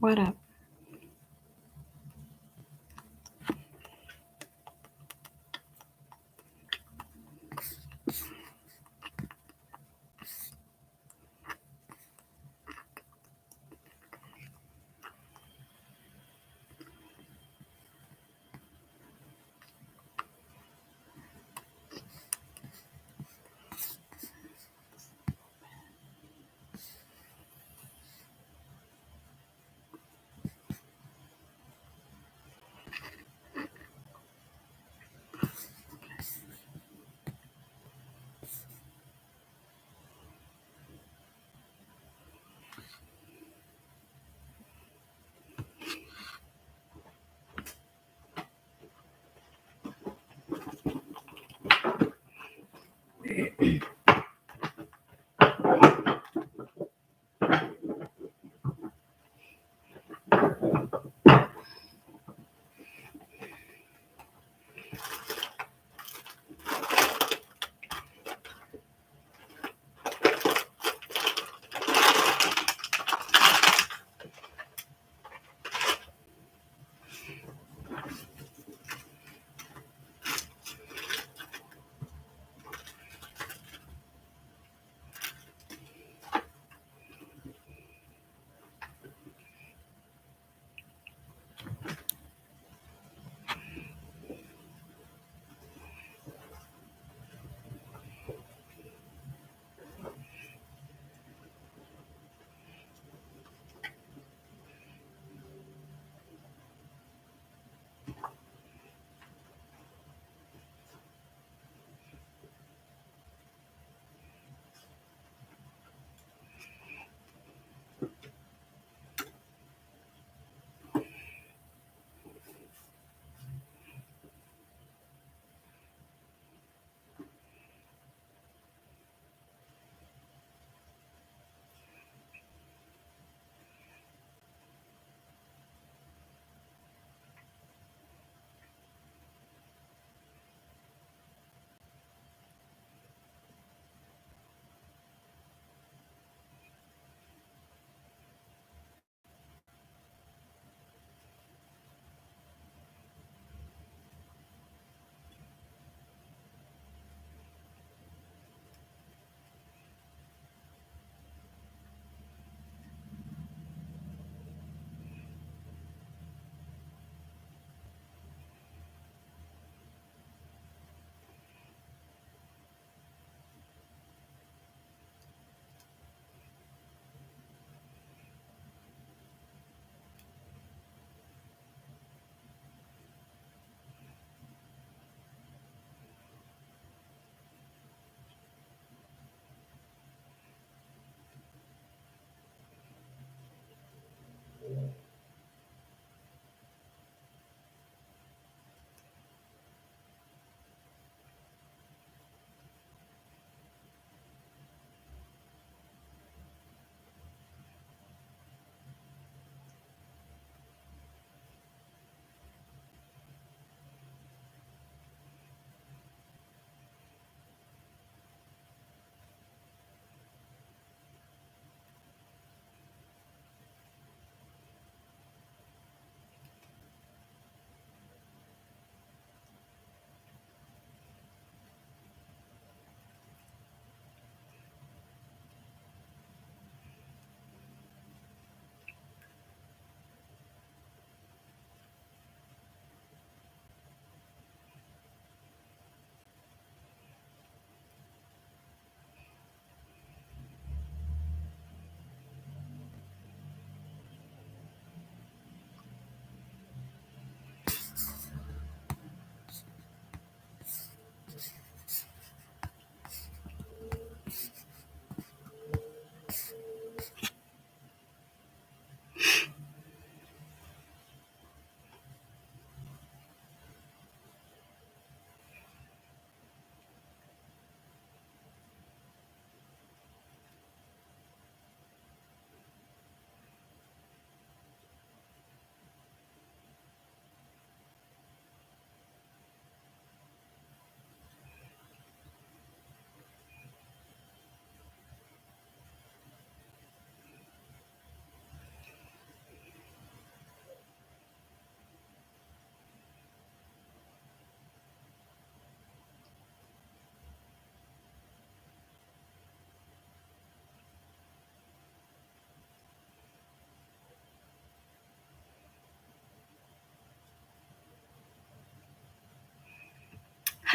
What up?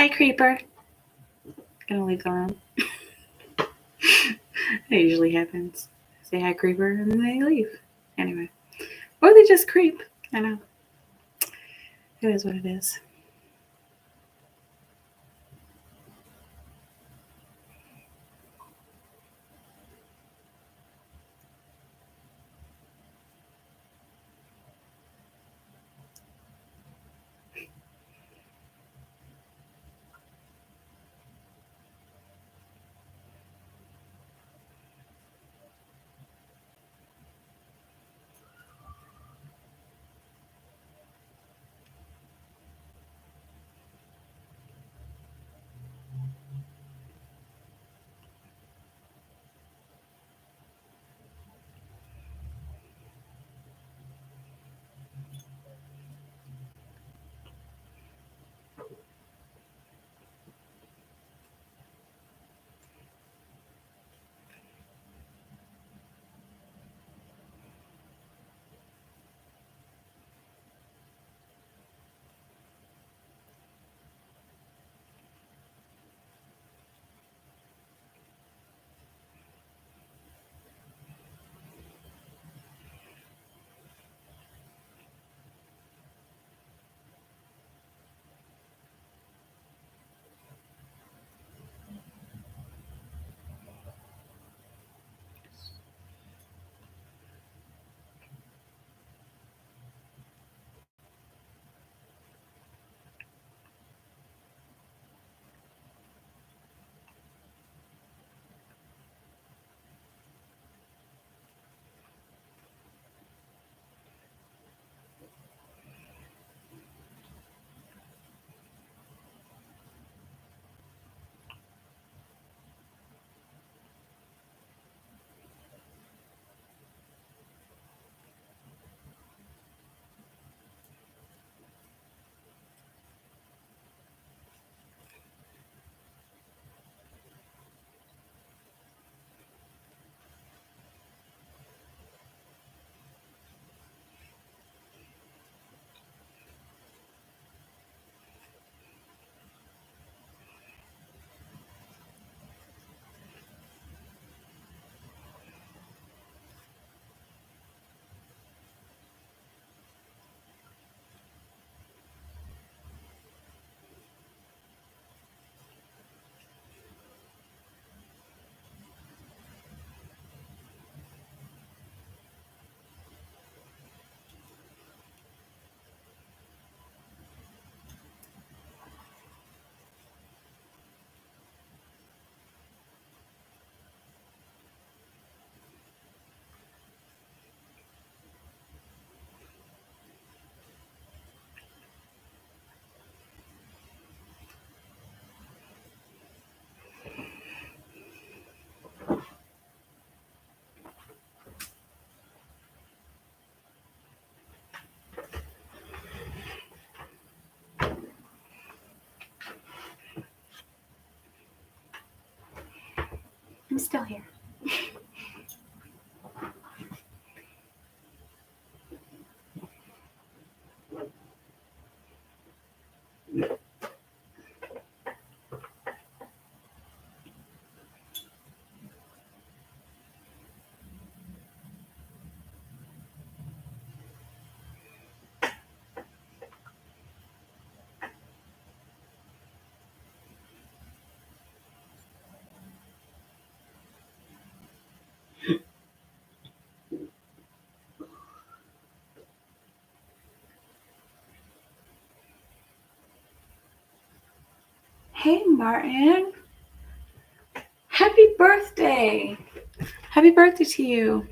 Hi, Creeper. Gonna leave the room. That usually happens. Say hi, Creeper, and then they leave. Anyway. Or they just creep. I know. It is what it is. I'm still here. Hey, Martin. Happy birthday. Happy birthday to you.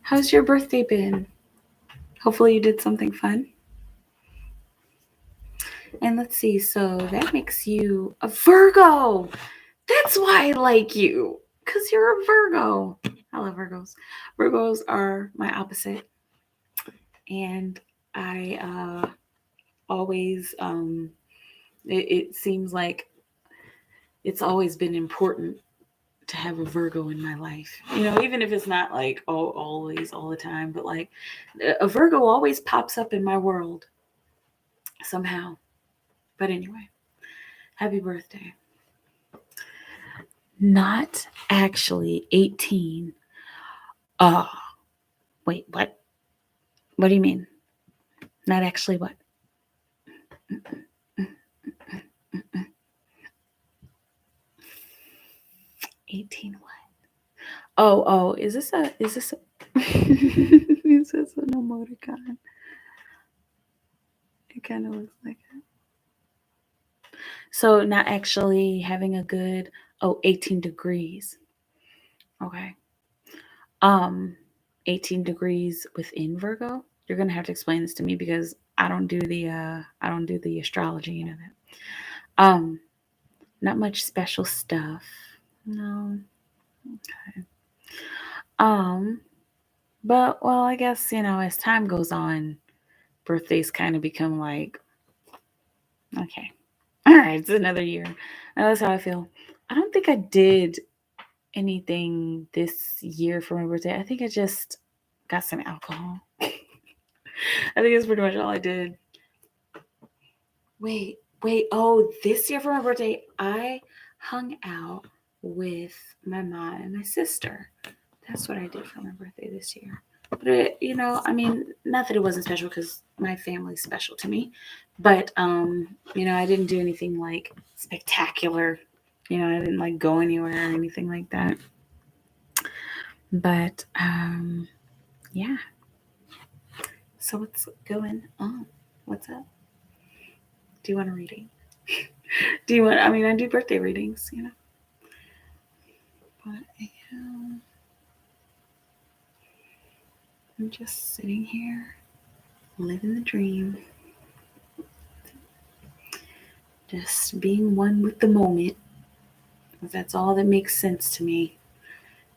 How's your birthday been? Hopefully you did something fun. And let's see. So that makes you a Virgo. That's why I like you. Because you're a Virgo. I love Virgos. Virgos are my opposite. And I always, it seems like it's always been important to have a Virgo in my life. You know, even if it's not like always, all the time, but like a Virgo always pops up in my world somehow. But anyway, happy birthday. Not actually 18. Wait, what? What do you mean? Not actually what? 18 what? Oh, is this a is this an emoticon? It kind of looks like it. So not actually having a good 18 degrees. Okay. 18 degrees within Virgo. You're gonna have to explain this to me because I don't do the astrology, you know that. Not much special stuff. No. Okay. But well, I guess, as time goes on, birthdays kind of become like, okay. All right, it's another year. And that's how I feel. I don't think I did anything this year for my birthday. I think I just got some alcohol. I think that's pretty much all I did. Wait. Oh, this year for my birthday, I hung out with my mom and my sister. That's what I did for my birthday this year. But not that it wasn't special because my family's special to me. But I didn't do anything like spectacular. I didn't like go anywhere or anything like that. But yeah. So what's going on? What's up? Do you want a reading? I do birthday readings, But I'm just sitting here, living the dream. Just being one with the moment. That's all that makes sense to me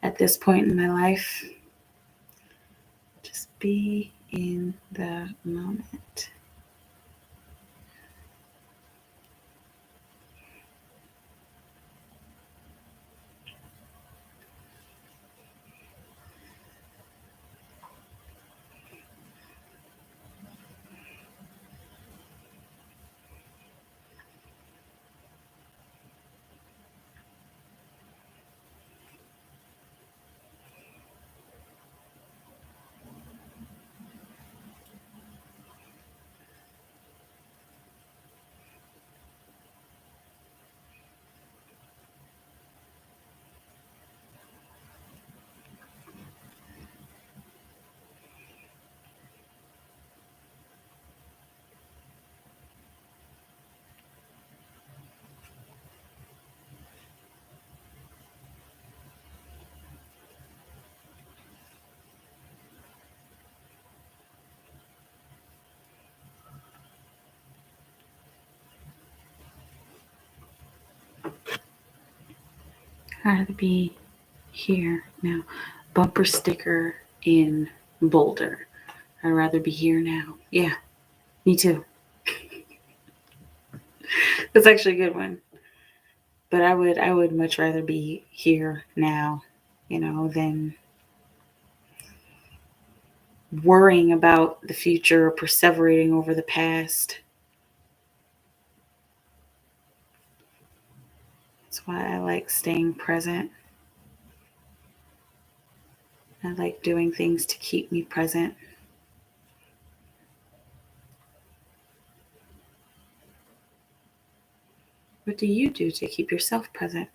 at this point in my life. Just be in the moment. I'd rather be here now. Bumper sticker in Boulder. I'd rather be here now. Yeah, me too. That's actually a good one. But I would much rather be here now, than worrying about the future or perseverating over the past. That's why I like staying present. I like doing things to keep me present. What do you do to keep yourself present?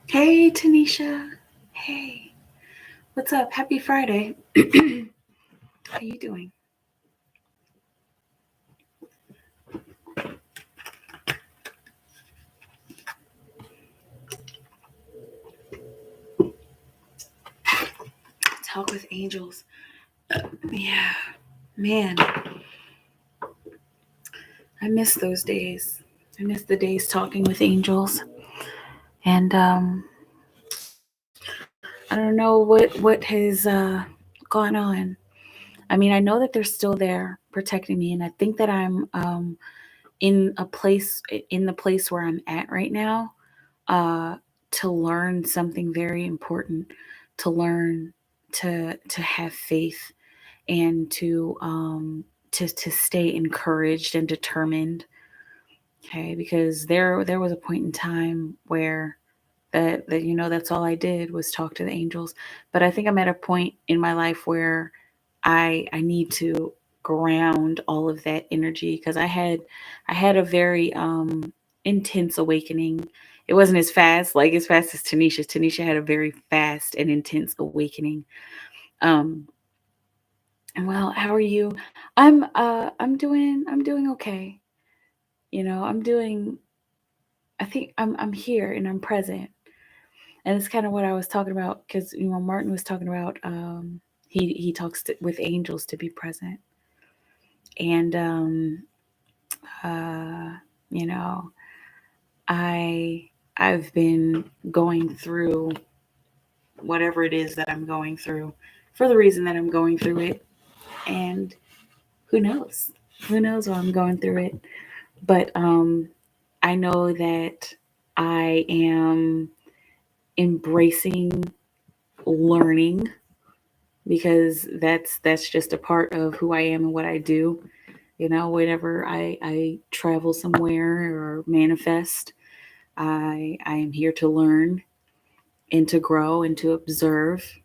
Hey, Tanisha. Hey. What's up? Happy Friday. How you doing? Talk with angels. Yeah. Man. I miss those days. I miss the days talking with angels. And I don't know what has gone on. I mean, I know that they're still there protecting me, and I think that I'm in a place in the place where I'm at right now uh, to learn something very important, to learn to have faith and to stay encouraged and determined. Okay, because there was a point in time where that that's all I did was talk to the angels. But I think I'm at a point in my life where I need to ground all of that energy, because I had a very intense awakening. It wasn't as fast as Tanisha. Tanisha had a very fast and intense awakening. Um well, how are you? I'm doing okay. I'm doing I think I'm here and I'm present. And it's kind of what I was talking about, because Martin was talking about he talks with angels to be present. And uh you know I I've been going through whatever it is that I'm going through for the reason that I'm going through it. And who knows? Who knows why I'm going through it? But I know that I am embracing learning, because that's just a part of who I am and what I do. Whenever I travel somewhere or manifest, I am here to learn and to grow and to observe.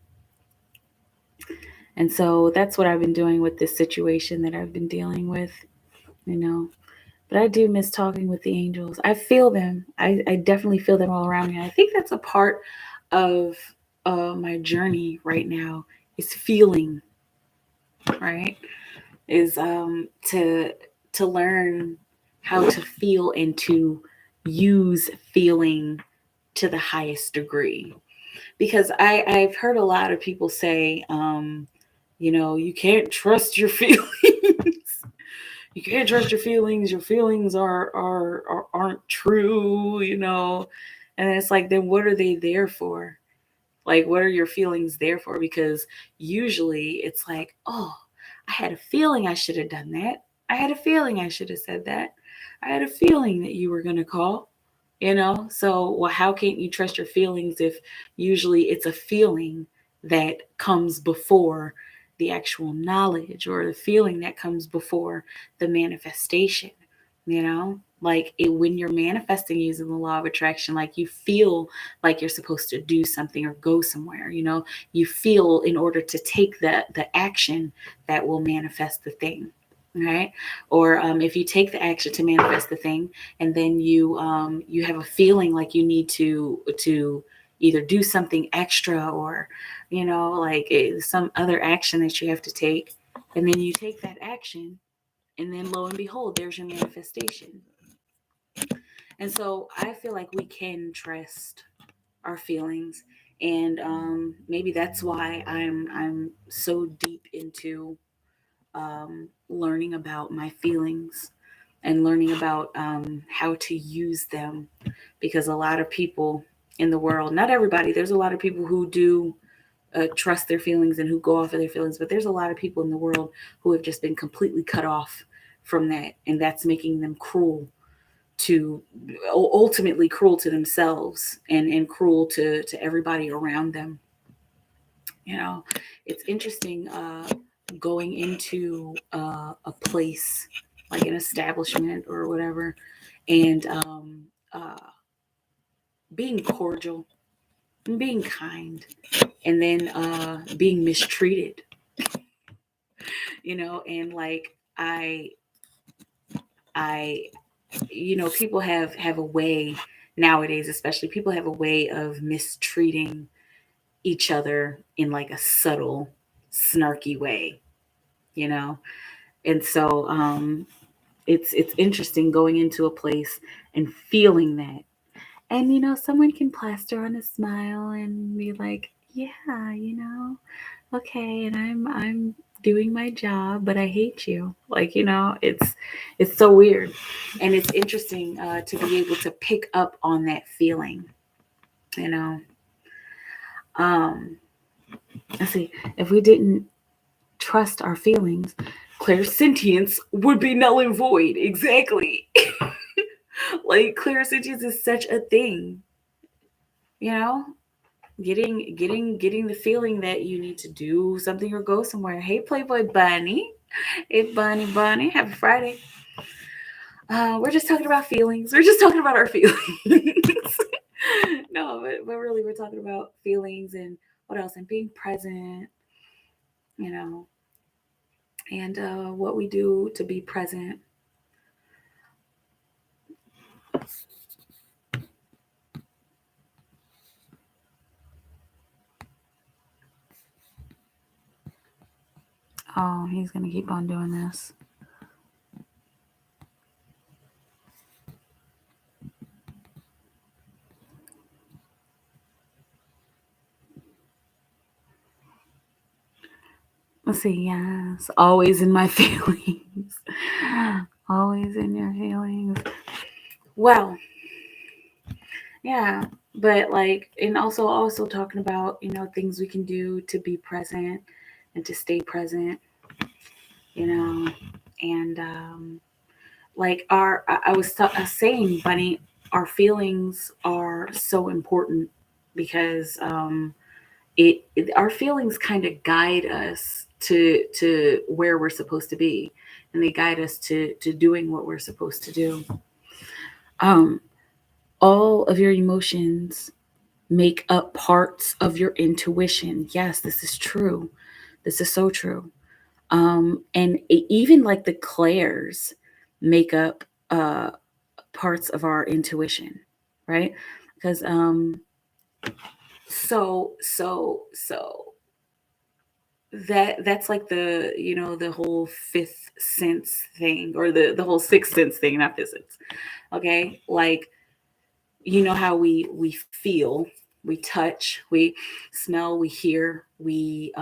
And so that's what I've been doing with this situation that I've been dealing with, you know. But I do miss talking with the angels. I feel them. I definitely feel them all around me. I think that's a part of my journey right now, is feeling, right? Is to learn how to feel and to use feeling to the highest degree. Because I've heard a lot of people say, you can't trust your feelings. You can't trust your feelings. Your feelings aren't true. And it's like, then what are they there for? Like, what are your feelings there for? Because usually it's like, oh, I had a feeling I should have done that. I had a feeling I should have said that. I had a feeling that you were going to call. So, well, how can't you trust your feelings if usually it's a feeling that comes before the actual knowledge, or the feeling that comes before the manifestation? Like when you're manifesting using the law of attraction, like you feel like you're supposed to do something or go somewhere. You feel in order to take the action that will manifest the thing, right? Or if you take the action to manifest the thing, and then you have a feeling like you need to either do something extra, or like some other action that you have to take, and then you take that action, and then lo and behold, there's your manifestation. And so I feel like we can trust our feelings, and maybe that's why I'm so deep into learning about my feelings, and learning about how to use them. Because a lot of people in the world, not everybody, there's a lot of people who do trust their feelings and who go off of their feelings, but there's a lot of people in the world who have just been completely cut off from that, and that's making them cruel to ultimately cruel to themselves, and cruel to everybody around them. you know it's interesting going into a place, like an establishment or whatever, and uh, being cordial and being kind, and then being mistreated. And like I people have a way nowadays, especially, people have a way of mistreating each other in like a subtle, snarky way, you know. And so it's interesting going into a place and feeling that. And someone can plaster on a smile and be like, yeah, okay, and doing my job, but I hate you. Like, it's so weird. And it's interesting to be able to pick up on that feeling, you know. Um, let's see, if we didn't trust our feelings, clairsentience would be null and void. Exactly. Like clairsentience is such a thing, you know? Getting the feeling that you need to do something or go somewhere. Hey Playboy Bunny. Hey Bunny. Happy Friday. We're just talking about feelings. We're just talking about our feelings. No, but really we're talking about feelings and what else, and being present, you know, and what we do to be present. Oh, he's gonna keep on doing this. Let's see, yes. Always in my feelings. Always in your feelings. Well, yeah. But like, and also talking about, things we can do to be present and to stay present, you know. And like I was saying, Bunny, our feelings are so important because our feelings kind of guide us to where we're supposed to be, and they guide us to doing what we're supposed to do. um all of your emotions make up parts of your intuition. Yes, this is true. This is so true. And even like the clairs make up parts of our intuition, right? Because so that's like the whole fifth sense thing, or the whole sixth sense thing, not fifth sense. Okay, like, how we feel, we touch, we smell, we hear, we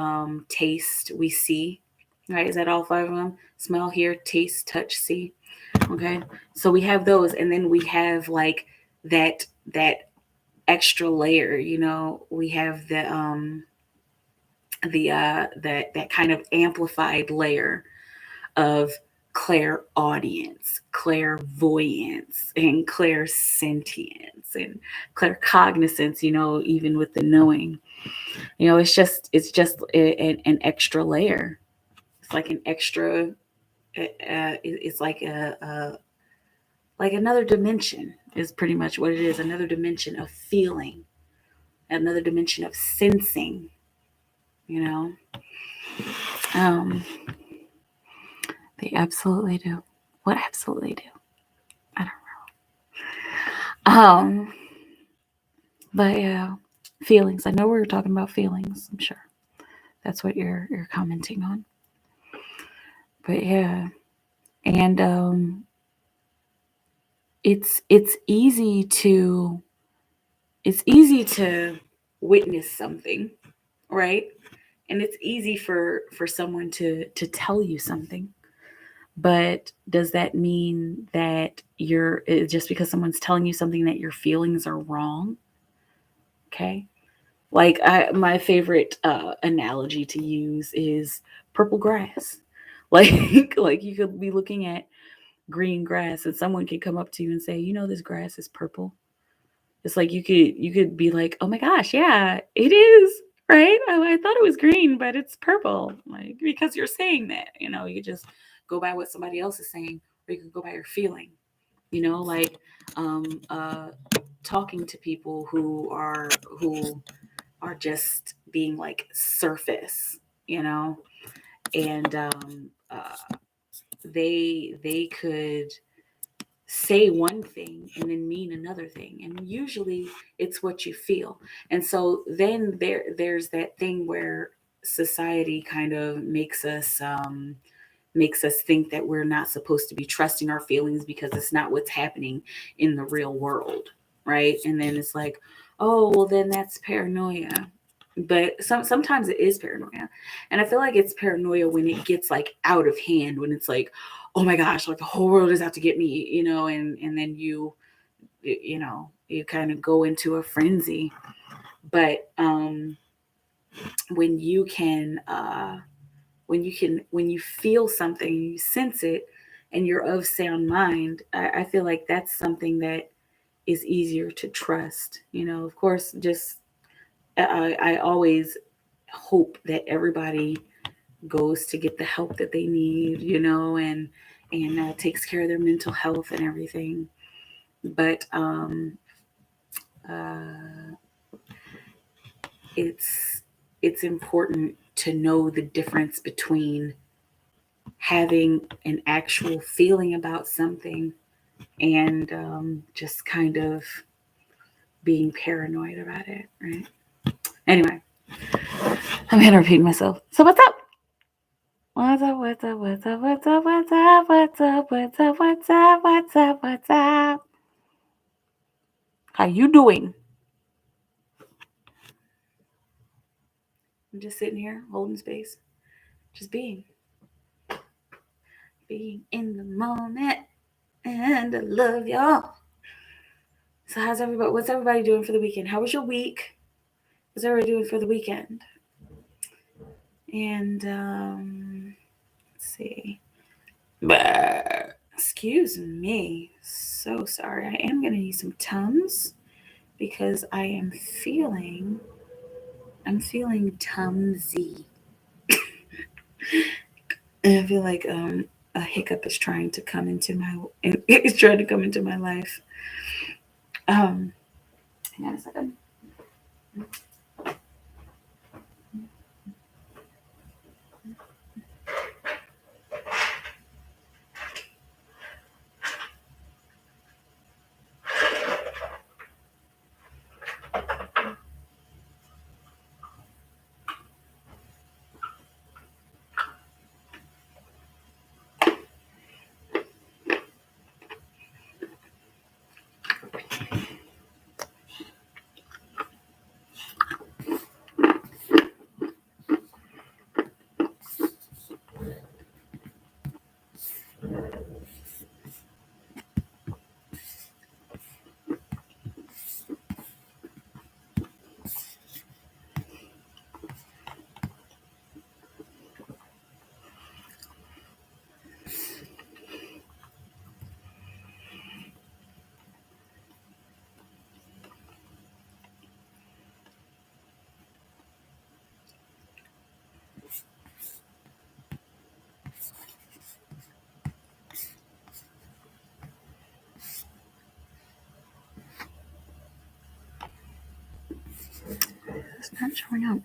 taste, we see, right? Is that all five of them? Smell, hear, taste, touch, see. Okay, so we have those, and then we have like that extra layer. We have that kind of amplified layer of clairaudience, clairvoyance, and clairsentience, and claircognizance. Even with the knowing, it's just an extra layer. It's like an extra. It's like another dimension is pretty much what it is. Another dimension of feeling, another dimension of sensing. You know, um, they absolutely do. What absolutely do? I don't know. But yeah, feelings. I know we were talking about feelings. I'm sure that's what you're commenting on. But yeah, and it's easy to witness something, right? And it's easy for someone to tell you something. But does that mean that you're just because someone's telling you something that your feelings are wrong? Okay. Like my favorite analogy to use is purple grass. Like you could be looking at green grass, and someone could come up to you and say, this grass is purple. It's like you could be like, oh my gosh, yeah, it is, right? I thought it was green, but it's purple. Like, because you're saying that, you could just go by what somebody else is saying, or you could go by your feeling. Like um, uh, talking to people who are just being like surface, and they could say one thing and then mean another thing, and usually it's what you feel. And so then there's that thing where society kind of makes us think that we're not supposed to be trusting our feelings because it's not what's happening in the real world, right? And then it's like, oh well, then that's paranoia. But sometimes it is paranoia, and I feel like it's paranoia when it gets like out of hand, when it's like, oh my gosh, like the whole world is out to get me, and then you kind of go into a frenzy. But when you can when you feel something, you sense it, and you're of sound mind, I feel like that's something that is easier to trust. Of course, just I always hope that everybody goes to get the help that they need, and takes care of their mental health and everything. But uh, it's important to know the difference between having an actual feeling about something and just kind of being paranoid about it, right? Anyway, I'm gonna repeat myself. So what's up? What's up? What's up? What's up? What's up? What's up? What's up? What's up? What's up? What's up? What's up? How you doing? I'm just sitting here holding space, just being in the moment, and I love y'all. So how's everybody? What's everybody doing for the weekend? How was your week? What's everybody doing for the weekend? And let's see. Excuse me. So sorry. I am gonna need some Tums because I'm feeling Tumsy. And I feel like a hiccup is trying to come into my life. Hang on a second. It's not showing up.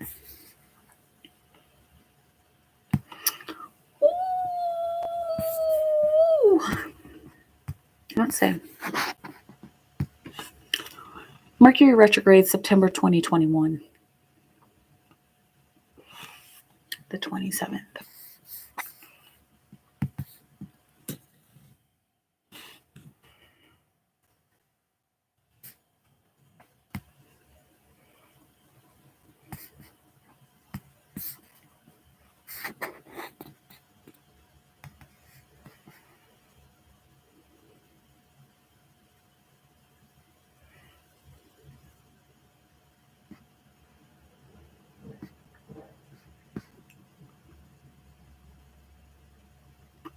Ooh. Let's see. Mercury retrograde September 2021. The 27th.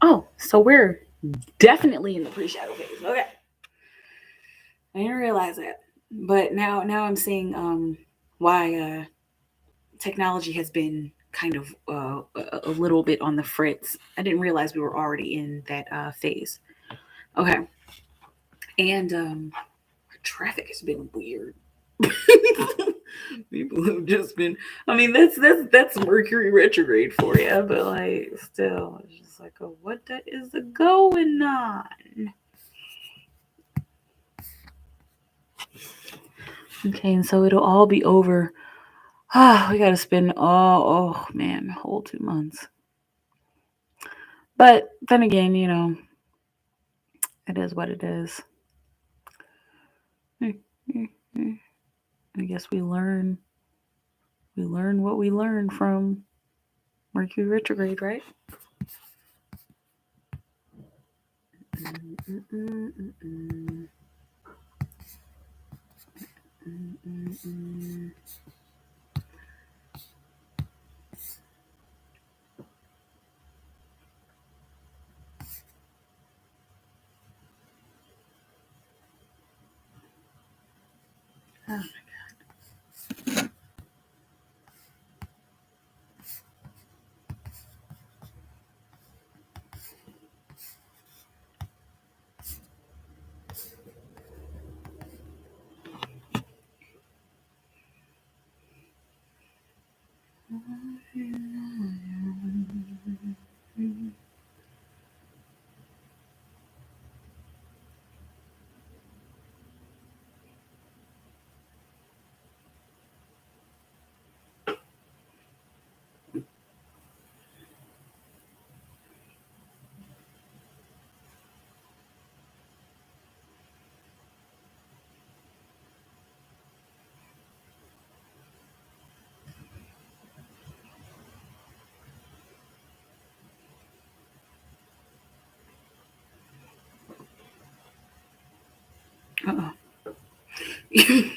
Oh, so we're definitely in the pre-shadow phase. Okay. I didn't realize that. But now I'm seeing why technology has been kind of a little bit on the fritz. I didn't realize we were already in that phase. Okay. And traffic has been weird. People have just been. I mean, that's Mercury retrograde for you, but like, still, it's just like, oh, what is going on? Okay, and so it'll all be over. We got to spend oh man, whole 2 months. But then again, it is what it is. I guess we learn We learn what we learn from Mercury retrograde, right? Oh.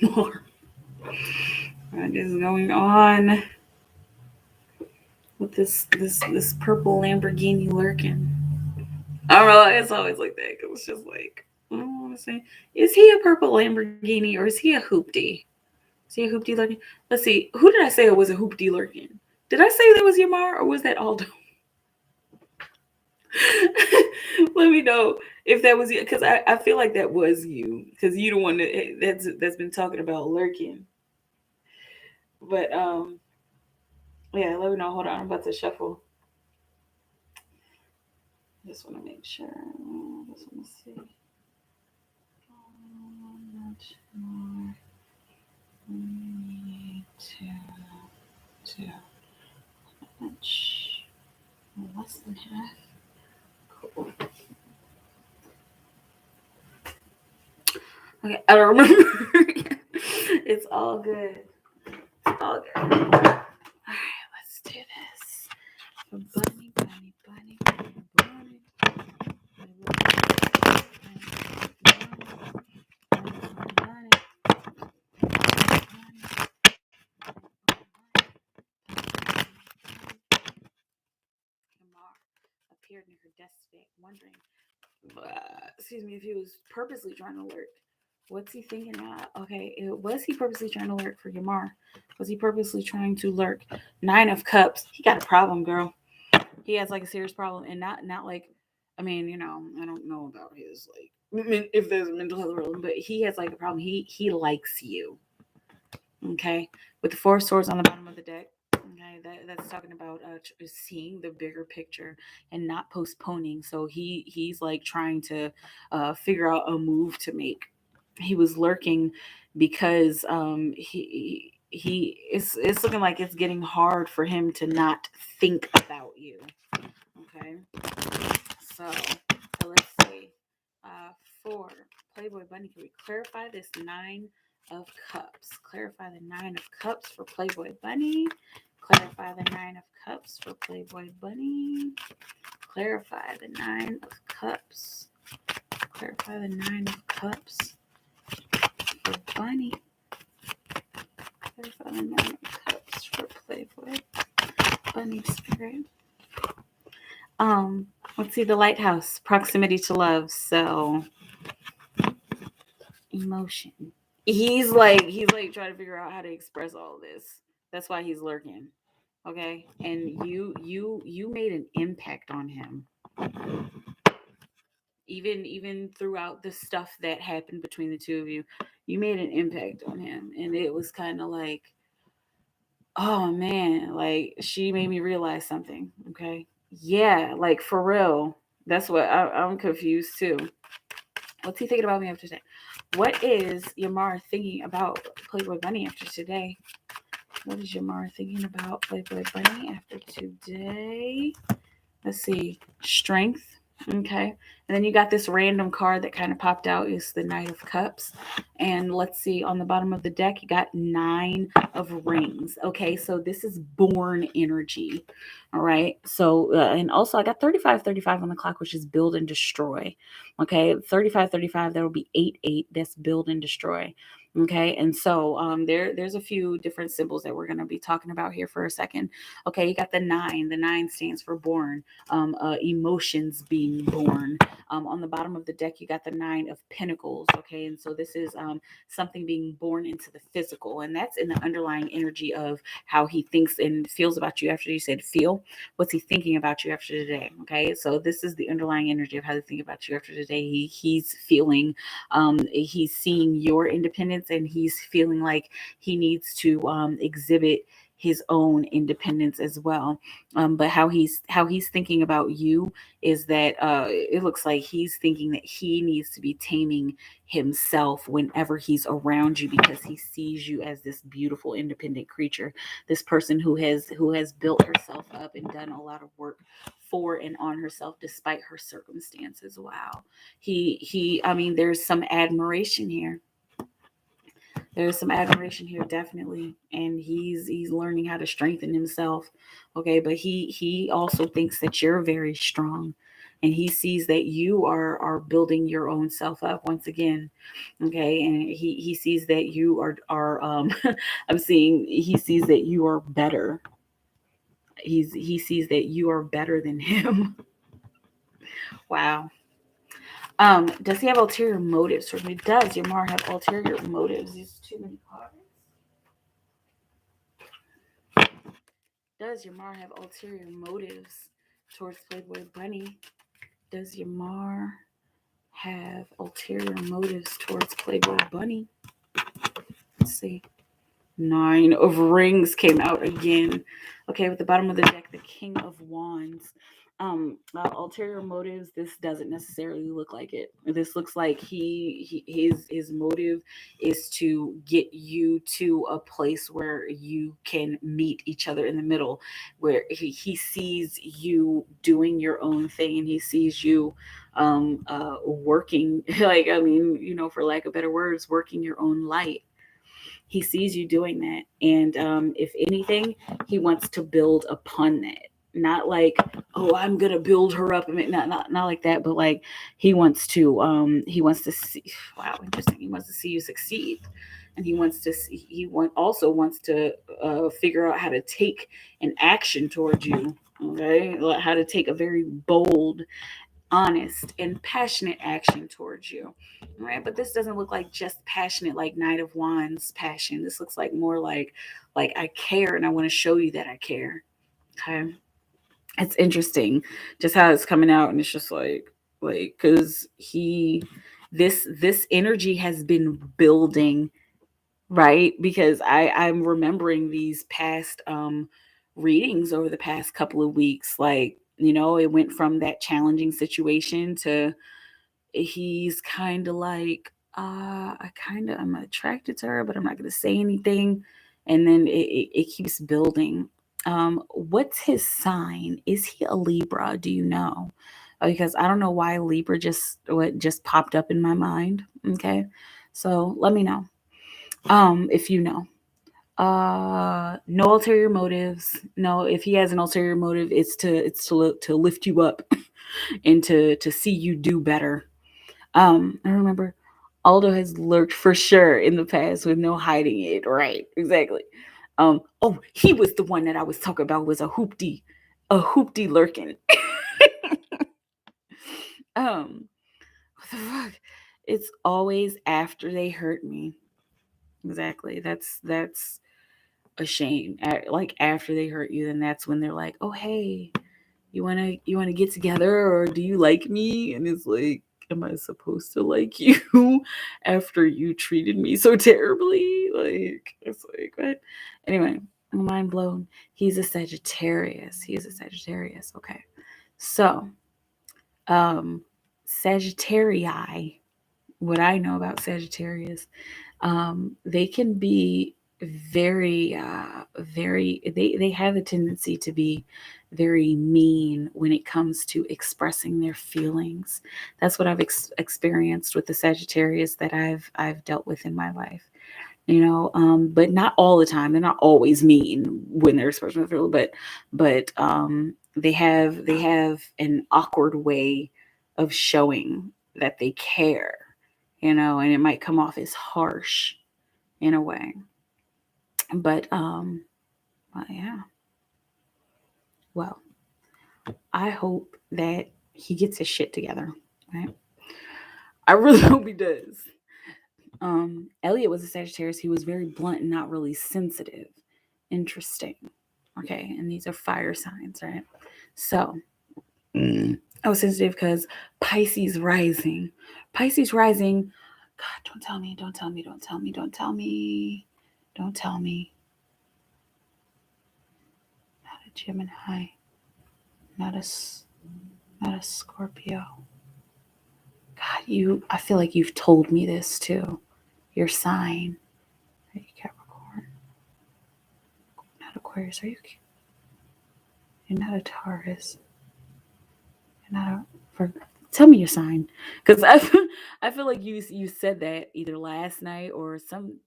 More. What is going on with this purple Lamborghini lurking? I don't know. It's always like that because it's just like I don't want to say. Is he a purple Lamborghini or is he a hoopty? Is he a hoopty lurking? Let's see. Who did I say it was a hoopty lurking? Did I say that was Yamar or was that Aldo? Let me know if that was you, because I feel like that was you, because you the one that's been talking about lurking. But yeah, let me know. Hold on, I'm about to shuffle. Just want to make sure. Just want to see. Much more. Two. Much less than half. Cool. Okay, I don't remember. It's all good. It's all good. All right, let's do this. Bunny, bunny, bunny, bunny, bunny. Appeared near her desk today, wondering, excuse me, if he was purposely trying to lurk. What's he thinking at? Okay, was he purposely trying to lurk for Yamar? Was he purposely trying to lurk? 9 of Cups. He got a problem, girl. He has like a serious problem, and not like, I mean, I don't know about his like, if there's a mental health problem, but he has like a problem. He likes you. Okay, with the 4 of Swords on the bottom of the deck. Okay, that's talking about seeing the bigger picture and not postponing. So he's like trying to figure out a move to make. He was lurking because it's looking like it's getting hard for him to not think about you. Okay, so let's see. 4 Playboy Bunny. Can we clarify this 9 of Cups? Clarify the 9 of Cups for Playboy Bunny. Clarify the 9 of Cups for Playboy Bunny. Clarify the 9 of Cups. Clarify the 9 of Cups for Bunny. Clarify the 9 of Cups for Playboy Bunny Spirit. Let's see, the lighthouse, proximity to love. So emotion. He's like trying to figure out how to express all this. That's why he's lurking. Okay? And you made an impact on him. Even throughout the stuff that happened between the two of you, you made an impact on him. And it was kind of like, oh man, like she made me realize something. Okay? Yeah, like for real. That's what I'm confused too. What's he thinking about me after today? What is Yamar thinking about Playboy Bunny after today? What is Yamar thinking about Playboy Bunny after today? Let's see. Strength. Okay. And then you got this random card that kind of popped out is the Knight of Cups. And let's see, on the bottom of the deck, you got 9 of Rings. Okay. So this is born energy. All right. So, and also I got 3535 on the clock, which is build and destroy. Okay. 3535, that'll be 88. That's build and destroy. Okay. And so there's a few different symbols that we're going to be talking about here for a second. Okay. You got the 9. The 9 stands for born. Emotions being born. On the bottom of the deck, you got the 9 of Pentacles. Okay, and so this is something being born into the physical, and that's in the underlying energy of how he thinks and feels about you. After you said feel, what's he thinking about you after today? Okay, so this is the underlying energy of how they think about you after today. He's feeling, he's seeing your independence, and he's feeling like he needs to exhibit his own independence as well. But how he's thinking about you is that it looks like he's thinking that he needs to be taming himself whenever he's around you, because he sees you as this beautiful independent creature, this person who has built herself up and done a lot of work for and on herself despite her circumstances. Wow. I mean, there's some admiration here. There's some admiration here, definitely, and he's learning how to strengthen himself. Okay, but he also thinks that you're very strong, and he sees that you are building your own self up once again. Okay, and he sees that you are I'm seeing he sees that you are better. He sees that you are better than him. Wow. Does he have ulterior motives for me? Does your Mar have ulterior motives? These too many cards. Does Yamar have ulterior motives towards Playboy Bunny? Does Yamar have ulterior motives towards Playboy Bunny? Let's see. 9 of Rings came out again. Okay, with the bottom of the deck, the King of Wands. Ulterior motives. This doesn't necessarily look like it. This looks like his motive is to get you to a place where you can meet each other in the middle, where he sees you doing your own thing, and he sees you working like, I mean, for lack of better words, working your own light. He sees you doing that, and if anything, he wants to build upon that. Not like, oh, I'm gonna build her up. I mean, not like that, but like he wants to see. Wow, interesting. He wants to see you succeed, and also wants to figure out how to take an action towards you. Okay, how to take a very bold, honest, and passionate action towards you. Right? But this doesn't look like just passionate, like Knight of Wands passion. This looks like more like I care, and I want to show you that I care. Okay. It's interesting just how it's coming out, and it's just like because this energy has been building, right? Because I'm remembering these past readings over the past couple of weeks. Like, it went from that challenging situation to he's kind of like, I'm attracted to her, but I'm not going to say anything. And then it keeps building. What's his sign? Is he a Libra? Do you know? Because I don't know why Libra just popped up in my mind. Okay. So let me know. If you know. No ulterior motives. No, if he has an ulterior motive, it's to lift you up and to see you do better. I remember Aldo has lurked for sure in the past with no hiding it. Right, exactly. Oh, he was the one that I was talking about, was a hoopty lurking. What the fuck? It's always after they hurt me. Exactly. That's a shame. Like after they hurt you, then that's when they're like, "Oh, hey, you wanna get together, or do you like me?" And it's like, am I supposed to like you after you treated me so terribly? Like, it's like, what? Anyway, I'm mind blown. He's a Sagittarius. Okay. So, Sagittarii, what I know about Sagittarius, they can be very they have a tendency to be very mean when it comes to expressing their feelings. That's what I've experienced with the Sagittarius that I've dealt with in my life. But not all the time. They're not always mean when they're expressing their feelings, but they have an awkward way of showing that they care, and it might come off as harsh in a way. But yeah. Well, I hope that he gets his shit together. Right? I really hope he does. Elliot was a Sagittarius. He was very blunt and not really sensitive. Interesting. Okay, and these are fire signs, right? So I was sensitive because Pisces rising. Pisces rising. God, don't tell me, don't tell me, don't tell me, don't tell me, don't tell me. Not a Gemini. Not a Scorpio. God, I feel like you've told me this too. Your sign. Are you Capricorn? Not Aquarius. Are you? You're not a Taurus. You're not a. Tell me your sign, because I feel like you said that either last night or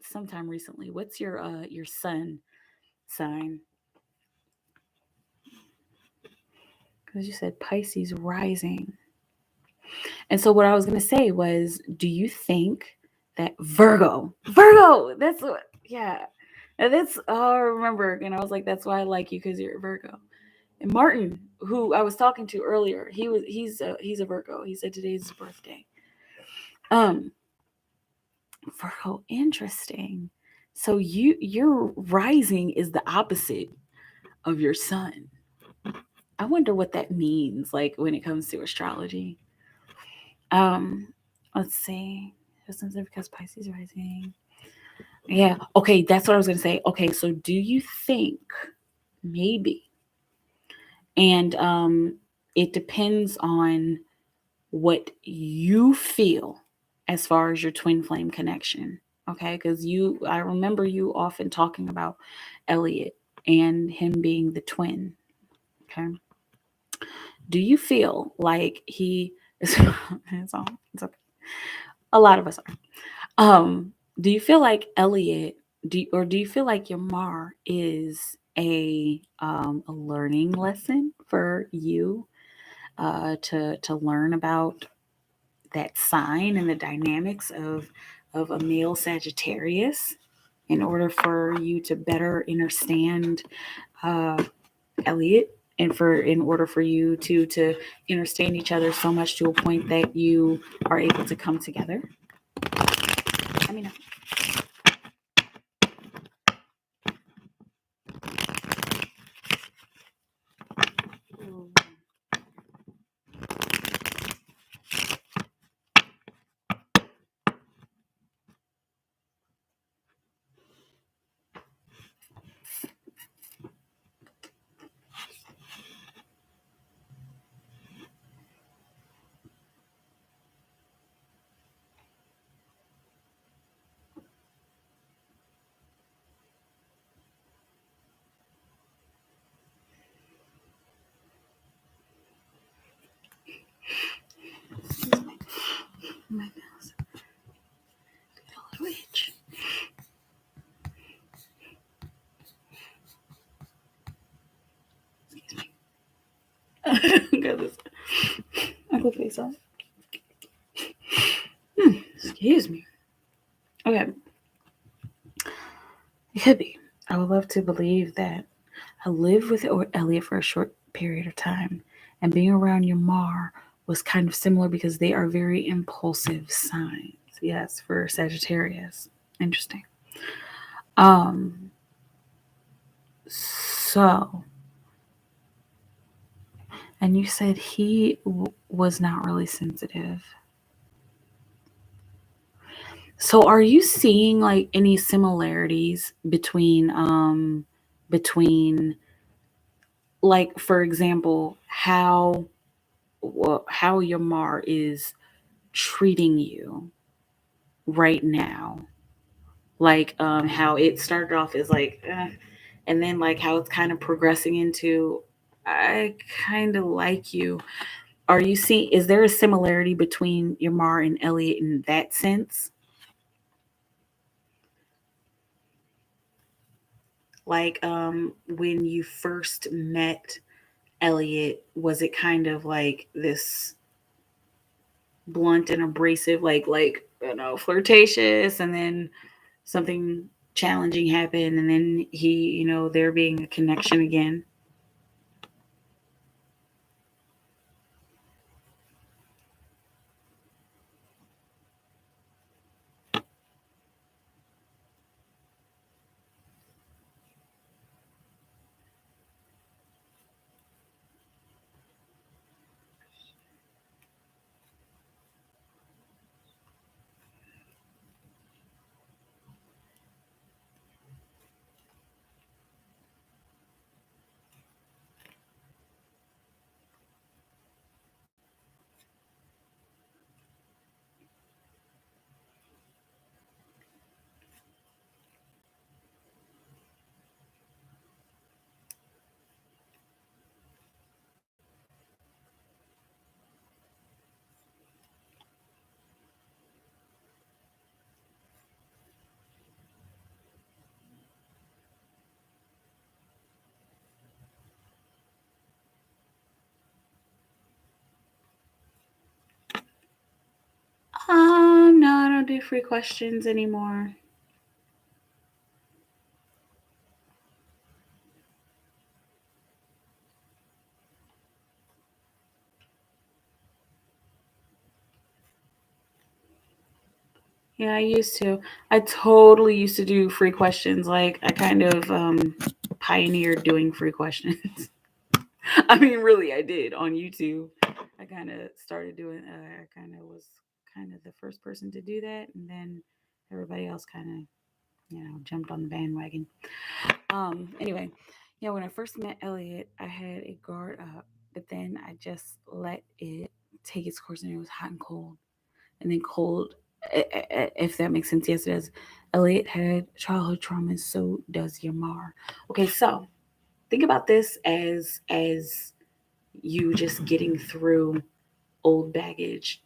sometime recently. What's your sun sign? Because you said Pisces rising. And so what I was going to say was, do you think that Virgo, that's what, yeah. And that's, oh, I remember. And I was like, that's why I like you, because you're a Virgo. And Martin, who I was talking to earlier, he's a Virgo. He said today's his birthday. Virgo, interesting. So your rising is the opposite of your sun. I wonder what that means, like when it comes to astrology. Let's see. Because Pisces rising. Yeah. Okay, that's what I was gonna say. Okay, so do you think maybe, and it depends on what you feel as far as your twin flame connection. Okay, because I remember you often talking about Elliot and him being the twin. Okay. Do you feel like he is it's okay. A lot of us are. Do you feel like Elliot do you feel like your Mar is a learning lesson for you to learn about that sign and the dynamics of a male Sagittarius in order for you to better understand Elliot, and in order for you to understand each other so much to a point that you are able to come together? I mean, my nose. A little itch. Excuse me. Got this ugly face on. Excuse me. Okay. It could be. I would love to believe that I lived with Elliot for a short period of time, and being around your Mar was kind of similar because they are very impulsive signs. Yes, for Sagittarius. Interesting. So, and you said he was not really sensitive. So, are you seeing like any similarities between, like, for example, how your Mar is treating you right now like how it started off as like and then like how it's kind of progressing into I kind of like you. Are you see is there a similarity between Yamar and Elliot in that sense? Like when you first met Elliot, was it kind of like this blunt and abrasive, like you know, flirtatious, and then something challenging happened, and then he, you know, there being a connection again? No, I don't do free questions anymore. Yeah, I used to. I totally used to do free questions. Like I kind of pioneered doing free questions. I mean, really, I did on YouTube. I kind of started doing. I kind of was kind of the first person to do that, and then everybody else kind of, you know, jumped on the bandwagon. Anyway, yeah, when I first met Elliot, I had a guard up, but then I just let it take its course, and it was hot and cold, and then cold. If that makes sense, yes, it does. Elliot had childhood trauma, so does Yamar. Okay, so think about this as you just getting through old baggage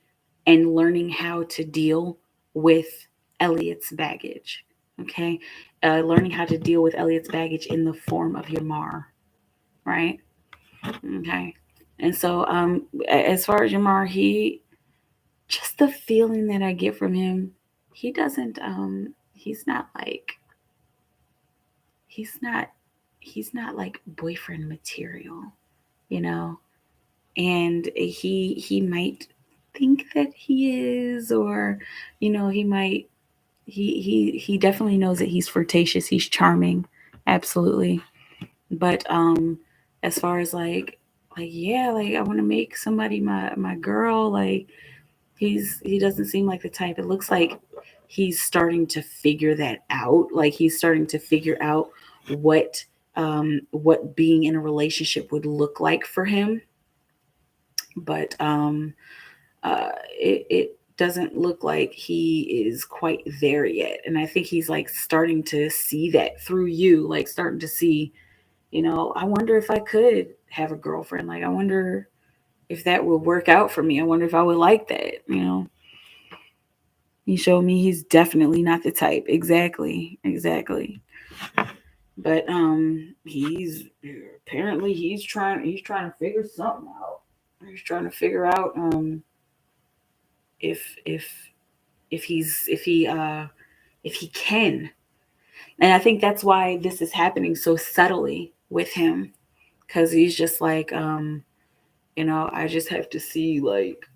and learning how to deal with Elliot's baggage. Okay, learning how to deal with Elliot's baggage in the form of Yamar, right? Okay, and so as far as Yamar, he just the feeling that I get from him, he doesn't he's not like he's not he's not like boyfriend material, you know. And he might think that he is, or you know, he might he definitely knows that he's flirtatious, he's charming, absolutely. But as far as like yeah, like I want to make somebody my girl, like he doesn't seem like the type. It looks like he's starting to figure that out. Like he's starting to figure out what being in a relationship would look like for him. But it doesn't look like he is quite there yet. And I think he's like starting to see that through you, like starting to see, you know, I wonder if I could have a girlfriend. Like I wonder if that would work out for me. I wonder if I would like that, you know. He showed me he's definitely not the type. Exactly. Exactly. But he's apparently he's trying to figure something out. He's trying to figure out if if if he can. And I think that's why this is happening so subtly with him, cuz he's just like you know, I just have to see, like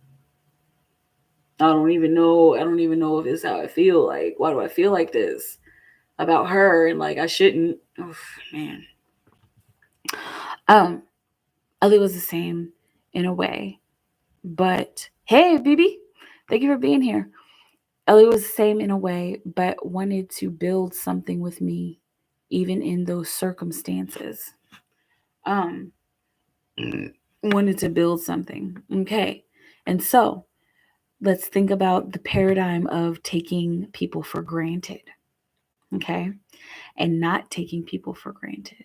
I don't even know if it's how I feel. Like why do I feel like this about her, and like I shouldn't. Oh man. Um Ellie was the same in a way. But hey, BB, thank you for being here. Ellie was the same in a way, but wanted to build something with me, even in those circumstances. Um, wanted to build something. Okay. And so let's think about the paradigm of taking people for granted. Okay. And not taking people for granted.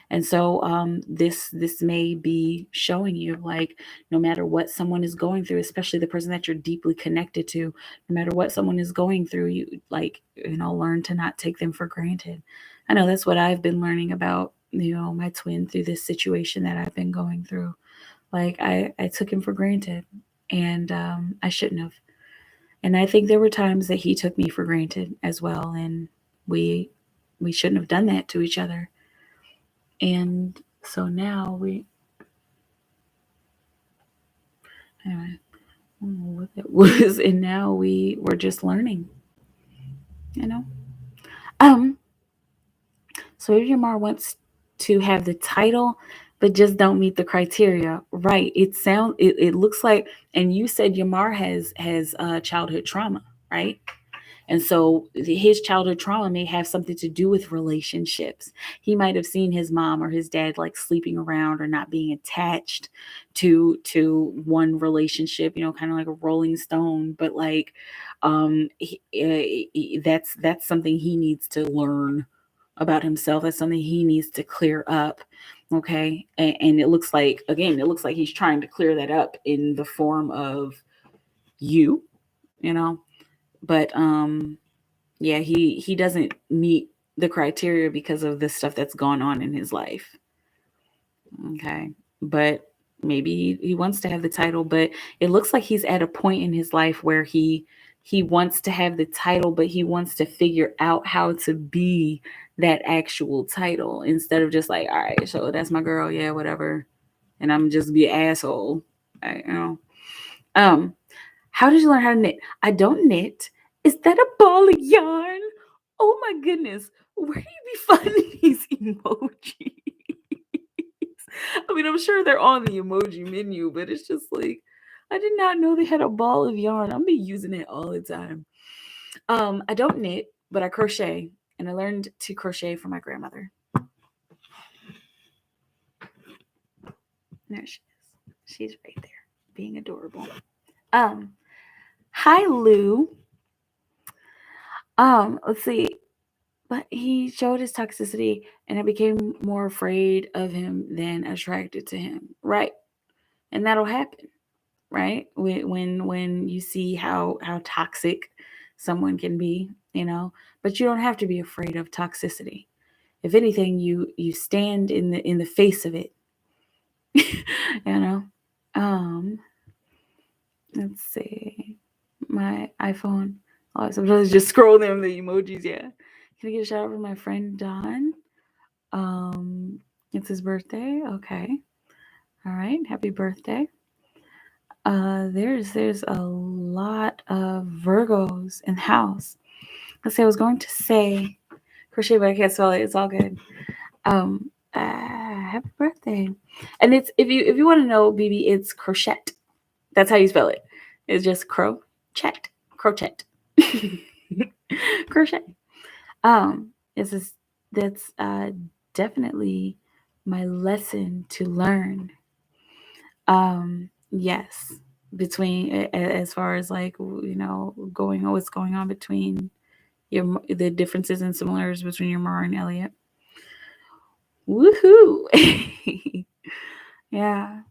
And so this may be showing you, like, no matter what someone is going through, especially the person that you're deeply connected to, no matter what someone is going through, you, like, learn to not take them for granted. I know that's what I've been learning about, my twin through this situation that I've been going through. Like, I took him for granted, and I shouldn't have. And I think there were times that he took me for granted as well, and we shouldn't have done that to each other. And so now anyway, I don't know what that was, and now we're just learning, you know. So if your mom wants to have the title, but just don't meet the criteria, right? It looks like, and you said Yamar has childhood trauma, right? And so his childhood trauma may have something to do with relationships. He might have seen his mom or his dad like sleeping around or not being attached to one relationship, kind of like a rolling stone. But like, that's something he needs to learn about himself. That's something he needs to clear up. Okay. And it looks like, again, he's trying to clear that up in the form of you, but yeah, he doesn't meet the criteria because of the stuff that's gone on in his life. Okay. But maybe he wants to have the title, but it looks like he's at a point in his life where he wants to have the title, but he wants to figure out how to be that actual title instead of just like, all right, so that's my girl, yeah, whatever, and I'm just be an asshole. Um how did you learn how to knit? I don't knit. Is that a ball of yarn? Oh my goodness. Where do you be finding these emojis? I mean, I'm sure they're on the emoji menu, but it's just like, I did not know they had a ball of yarn. I'm be using it all the time. I don't knit, but I crochet, and I learned to crochet from my grandmother. There she is. She's right there, being adorable. Hi Lou. Let's see. But he showed his toxicity, and I became more afraid of him than attracted to him. Right. And that'll happen, right? When you see how toxic someone can be, but you don't have to be afraid of toxicity. If anything, you stand in the face of it. you know. Let's see. My iPhone. Oh, sometimes just scroll them the emojis, yeah. Can I get a shout out from my friend Don? It's his birthday. Okay. All right. Happy birthday. There's a lot of Virgos in the house. Let's say I was going to say crochet, but I can't spell it. It's all good. Happy birthday. And it's if you want to know, BB, it's crochet. That's how you spell it. It's just crochet. Crochet. That's definitely my lesson to learn. Yes, between as far as like what's going on between the differences and similarities between your Mara and Elliot. Woohoo! Yeah.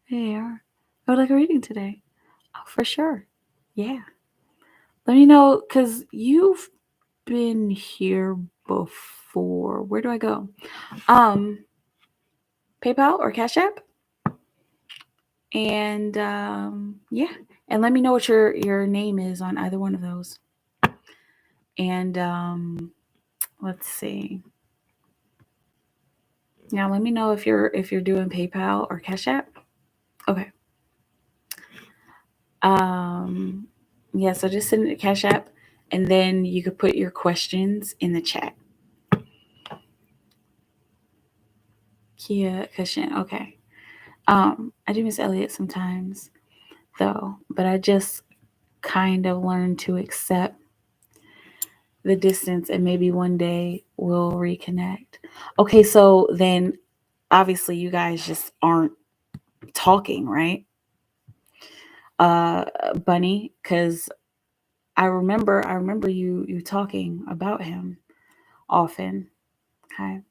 Yeah. I would like a reading today. Oh, for sure. Yeah. Let me know, because you've been here before. Where do I go? PayPal or Cash App? And yeah. And let me know what your name is on either one of those. And let's see. Now let me know if you're doing PayPal or Cash App. Okay. Yeah, so just send it to Cash App, and then you could put your questions in the chat. Kia Cushion. Okay. I do miss Elliot sometimes though, but I just kind of learned to accept the distance, and maybe one day we'll reconnect. Okay, so then obviously you guys just aren't talking, right? Bunny, because I remember you talking about him often. Okay.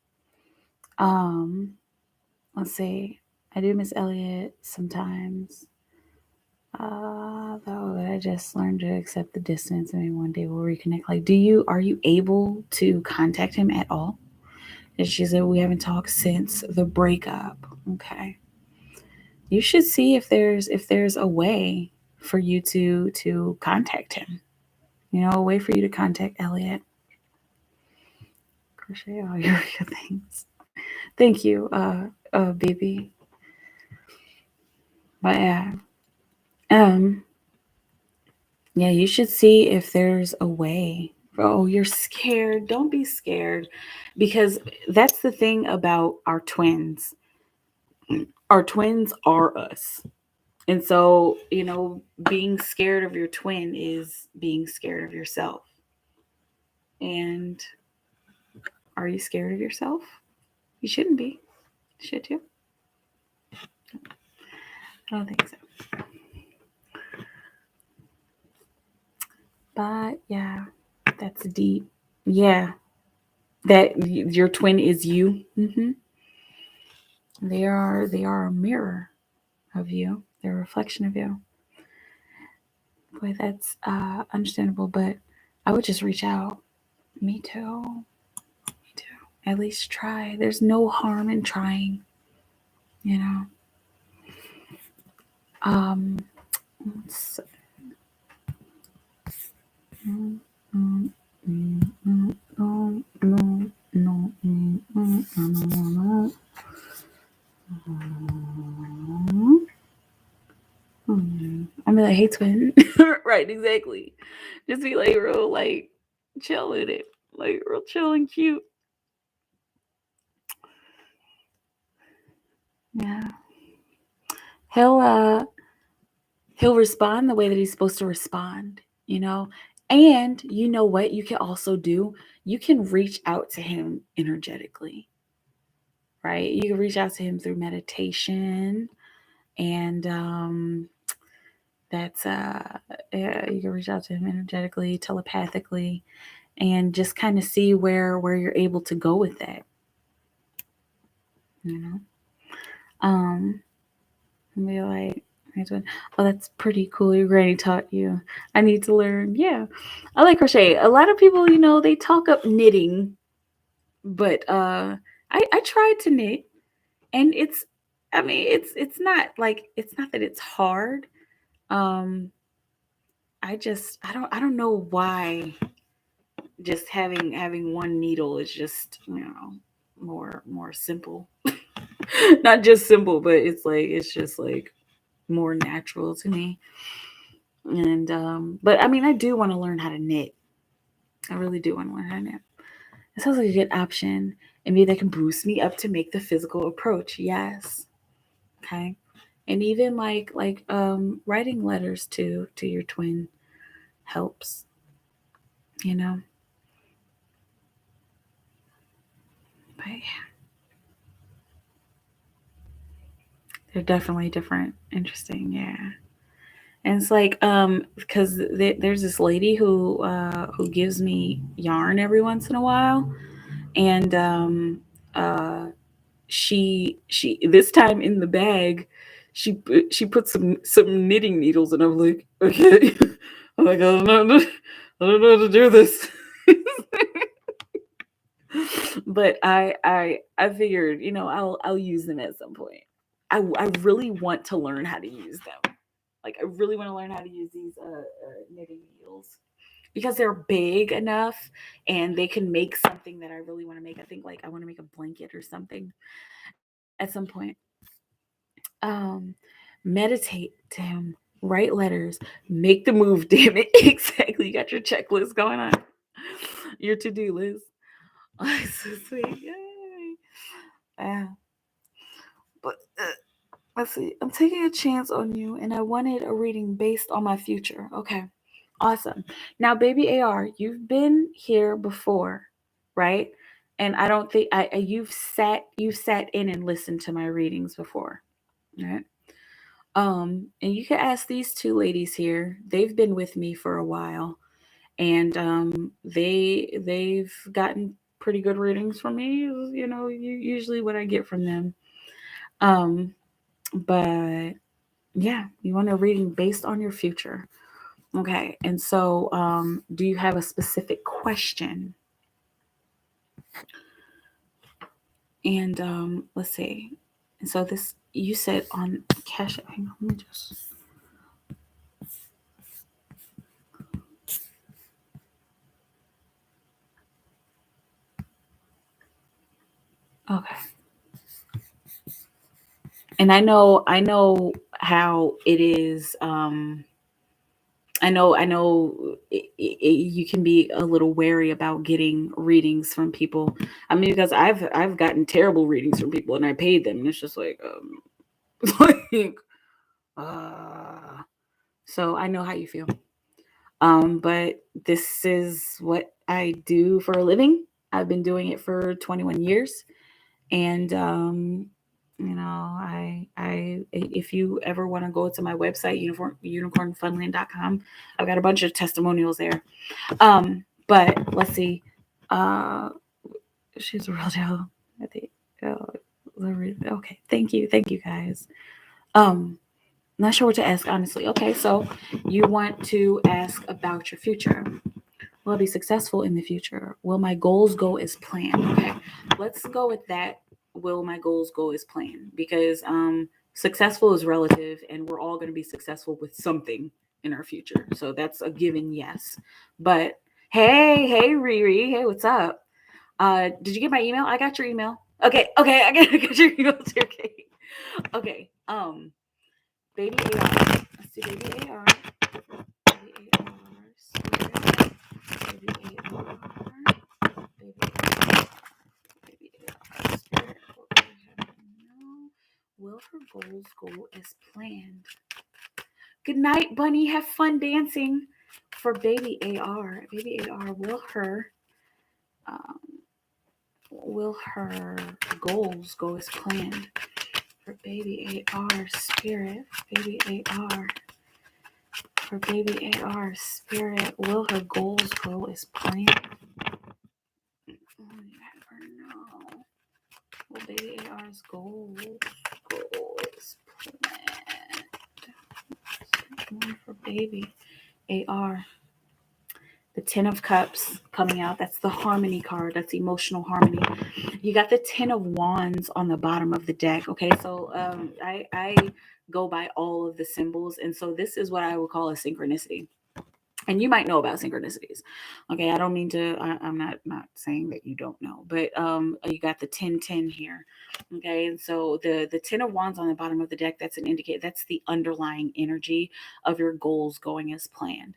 Let's see. I do miss Elliot sometimes. Though I just learned to accept the distance, and maybe one day we'll reconnect. Like, are you able to contact him at all? And she said we haven't talked since the breakup. Okay. You should see if there's a way for you to contact him. A way for you to contact Elliot. Crochet all your things. Thank you, baby. But yeah, you should see if there's a way. Oh, you're scared. Don't be scared, because that's the thing about our twins. Our twins are us. And so, being scared of your twin is being scared of yourself. And are you scared of yourself? You shouldn't be. Should you? I don't think so. But yeah, that's deep. Yeah, that your twin is you. They are a mirror of you. They're a reflection of you. Boy, that's understandable. But I would just reach out. Me too. Me too. At least try. There's no harm in trying. You know. Let's I mean, like, hey, twin. Right, exactly. Just be like real, like, chill with it. Like, real chill and cute. Yeah. He'll respond the way that he's supposed to respond, And you know what you can also do? You can reach out to him energetically, right? You can reach out to him through meditation, and that's yeah, you can reach out to him energetically, telepathically, and just kind of see where you're able to go with that. And be like, oh, that's pretty cool. Your granny taught you. I need to learn. Yeah, I like crochet. A lot of people, they talk up knitting, but I tried to knit, and it's not like, it's not that it's hard. I don't know why just having one needle is just, more simple. Not just simple, but it's just like more natural to me. And but I mean, I do want to learn how to knit. I really do want to learn how to knit. It sounds like a good option, and maybe that can boost me up to make the physical approach. Yes. Okay. And even writing letters to your twin helps, you know. But yeah, they're definitely different. Interesting. Yeah. And it's like, because there's this lady who gives me yarn every once in a while, and uh, she this time in the bag, she put some knitting needles, and I'm like, okay, I'm like, I don't know how to do this. But I figured, I'll use them at some point. I really want to learn how to use them. Like, I really want to learn how to use these knitting needles, because they're big enough and they can make something that I really want to make. I think, like, I want to make a blanket or something at some point. Um, Meditate to him, write letters, make the move. Damn it! Exactly. You got your checklist going on, your to-do list. Oh, so sweet. Yay. Yeah. But let's see. I'm taking a chance on you, and I wanted a reading based on my future. Okay. Awesome. Now, baby AR, you've been here before, right? And I don't think you've sat in and listened to my readings before, right? And you can ask these two ladies here. They've been with me for a while. and they've gotten pretty good readings from me. Usually what I get from them. But yeah, you want a reading based on your future. Okay, and so do you have a specific question? And let's see. And so this, you said on cash. Hang on, let me just. Okay. And I know how it is. I know you can be a little wary about getting readings from people. I mean, because I've gotten terrible readings from people and I paid them, and it's just like, like, so I know how you feel. But this is what I do for a living. I've been doing it for 21 years, and I if you ever want to go to my website, unicornfunland.com, I've got a bunch of testimonials there. But let's see. She's a real deal. I think. Okay, thank you guys. Not sure what to ask, honestly. Okay, so you want to ask about your future. Will I be successful in the future? Will my goals go as planned? Okay, let's go with that. Will my goals go as planned? Because successful is relative, and we're all going to be successful with something in our future. So that's a given yes. But hey, Riri, hey, what's up? Did you get my email? I got your email. Okay, I got your email too. Okay. Baby AR. Let's do baby AR. Baby AR. Spirit. Baby AR. Baby AR. Baby AR. Spirit. What do we have now? Will her goals go as planned? Good night, Bunny. Have fun dancing. For baby AR. Baby AR. Will her goals go as planned? For baby AR. Spirit. Baby AR. For baby AR, spirit, will her goals go as planned? Oh, you never know. Will baby AR's goals go as planned? One for baby AR. The 10 of Cups coming out. That's the harmony card. That's emotional harmony. You got the 10 of Wands on the bottom of the deck. Okay, so I go by all of the symbols, and so this is what I would call a synchronicity. And you might know about synchronicities. Okay, I don't mean to, I'm not saying that you don't know, but you got the 10-10 here. Okay, and so the 10 of Wands on the bottom of the deck, that's an indicator, that's the underlying energy of your goals going as planned.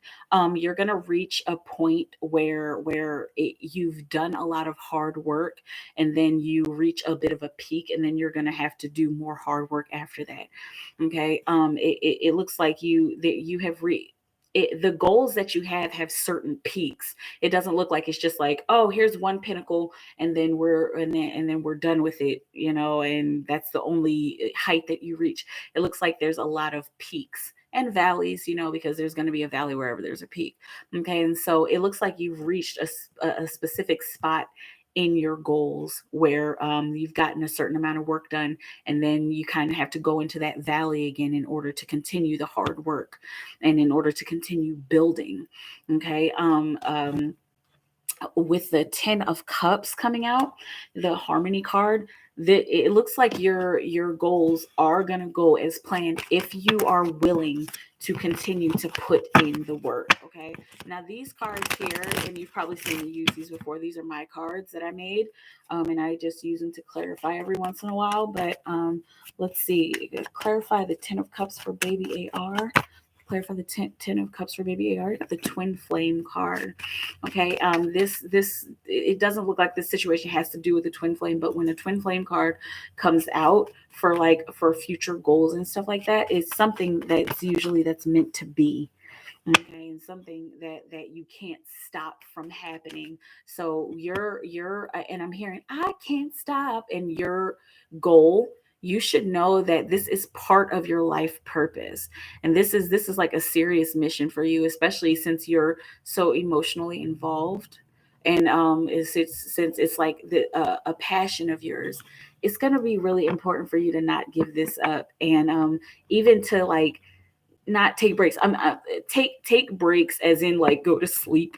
You're gonna reach a point where you've done a lot of hard work, and then you reach a bit of a peak, and then you're gonna have to do more hard work after that. Okay, it looks like you have the goals that you have certain peaks. It doesn't look like it's just like, oh, here's one pinnacle, and then we're done with it, and that's the only height that you reach. It looks like there's a lot of peaks and valleys, because there's going to be a valley wherever there's a peak. Okay, and so it looks like you've reached a specific spot in your goals where you've gotten a certain amount of work done, and then you kind of have to go into that valley again in order to continue the hard work and in order to continue building. Okay, with the 10 of Cups coming out, the harmony card, that it looks like your goals are going to go as planned if you are willing to continue to put in the work. Okay, now these cards here, and you've probably seen me use these before, these are my cards that I made, and I just use them to clarify every once in a while. But let's see, clarify the 10 of Cups for baby AR. Clarify the 10 of Cups for baby AR. Got the Twin Flame card. Okay, this it doesn't look like this situation has to do with the Twin Flame, but when a Twin Flame card comes out for future goals and stuff like that, it's something that's meant to be. Okay, and something that you can't stop from happening. So and I'm hearing I can't stop, and your goal you should know that this is part of your life purpose. And this is like a serious mission for you, especially since you're so emotionally involved. And since it's like a passion of yours, it's going to be really important for you to not give this up. And even to like not take breaks. Take breaks as in like go to sleep,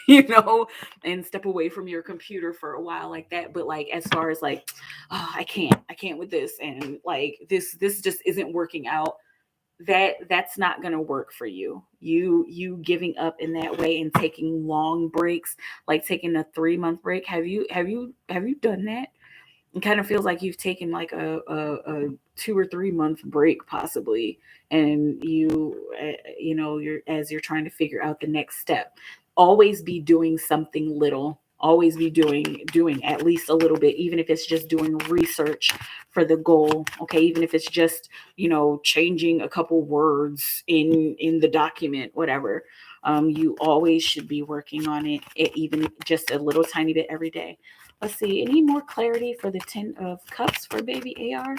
you know, and step away from your computer for a while like that. But like as far as like, oh, I can't with this, and like this just isn't working out. That's not going to work for you. You giving up in that way and taking long breaks, like taking a 3-month break. Have you done that? It kind of feels like you've taken like a 2 or 3 month break possibly, and you're as you're trying to figure out the next step. Always be doing something little. Always be doing at least a little bit, even if it's just doing research for the goal. Okay, even if it's just changing a couple words in the document, whatever. You always should be working on it, even just a little tiny bit every day. Let's see. Any more clarity for the 10 of Cups for baby AR?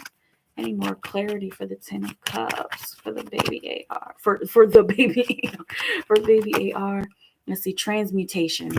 Any more clarity for the 10 of Cups for the baby AR? For the baby for baby AR. Let's see. Transmutation.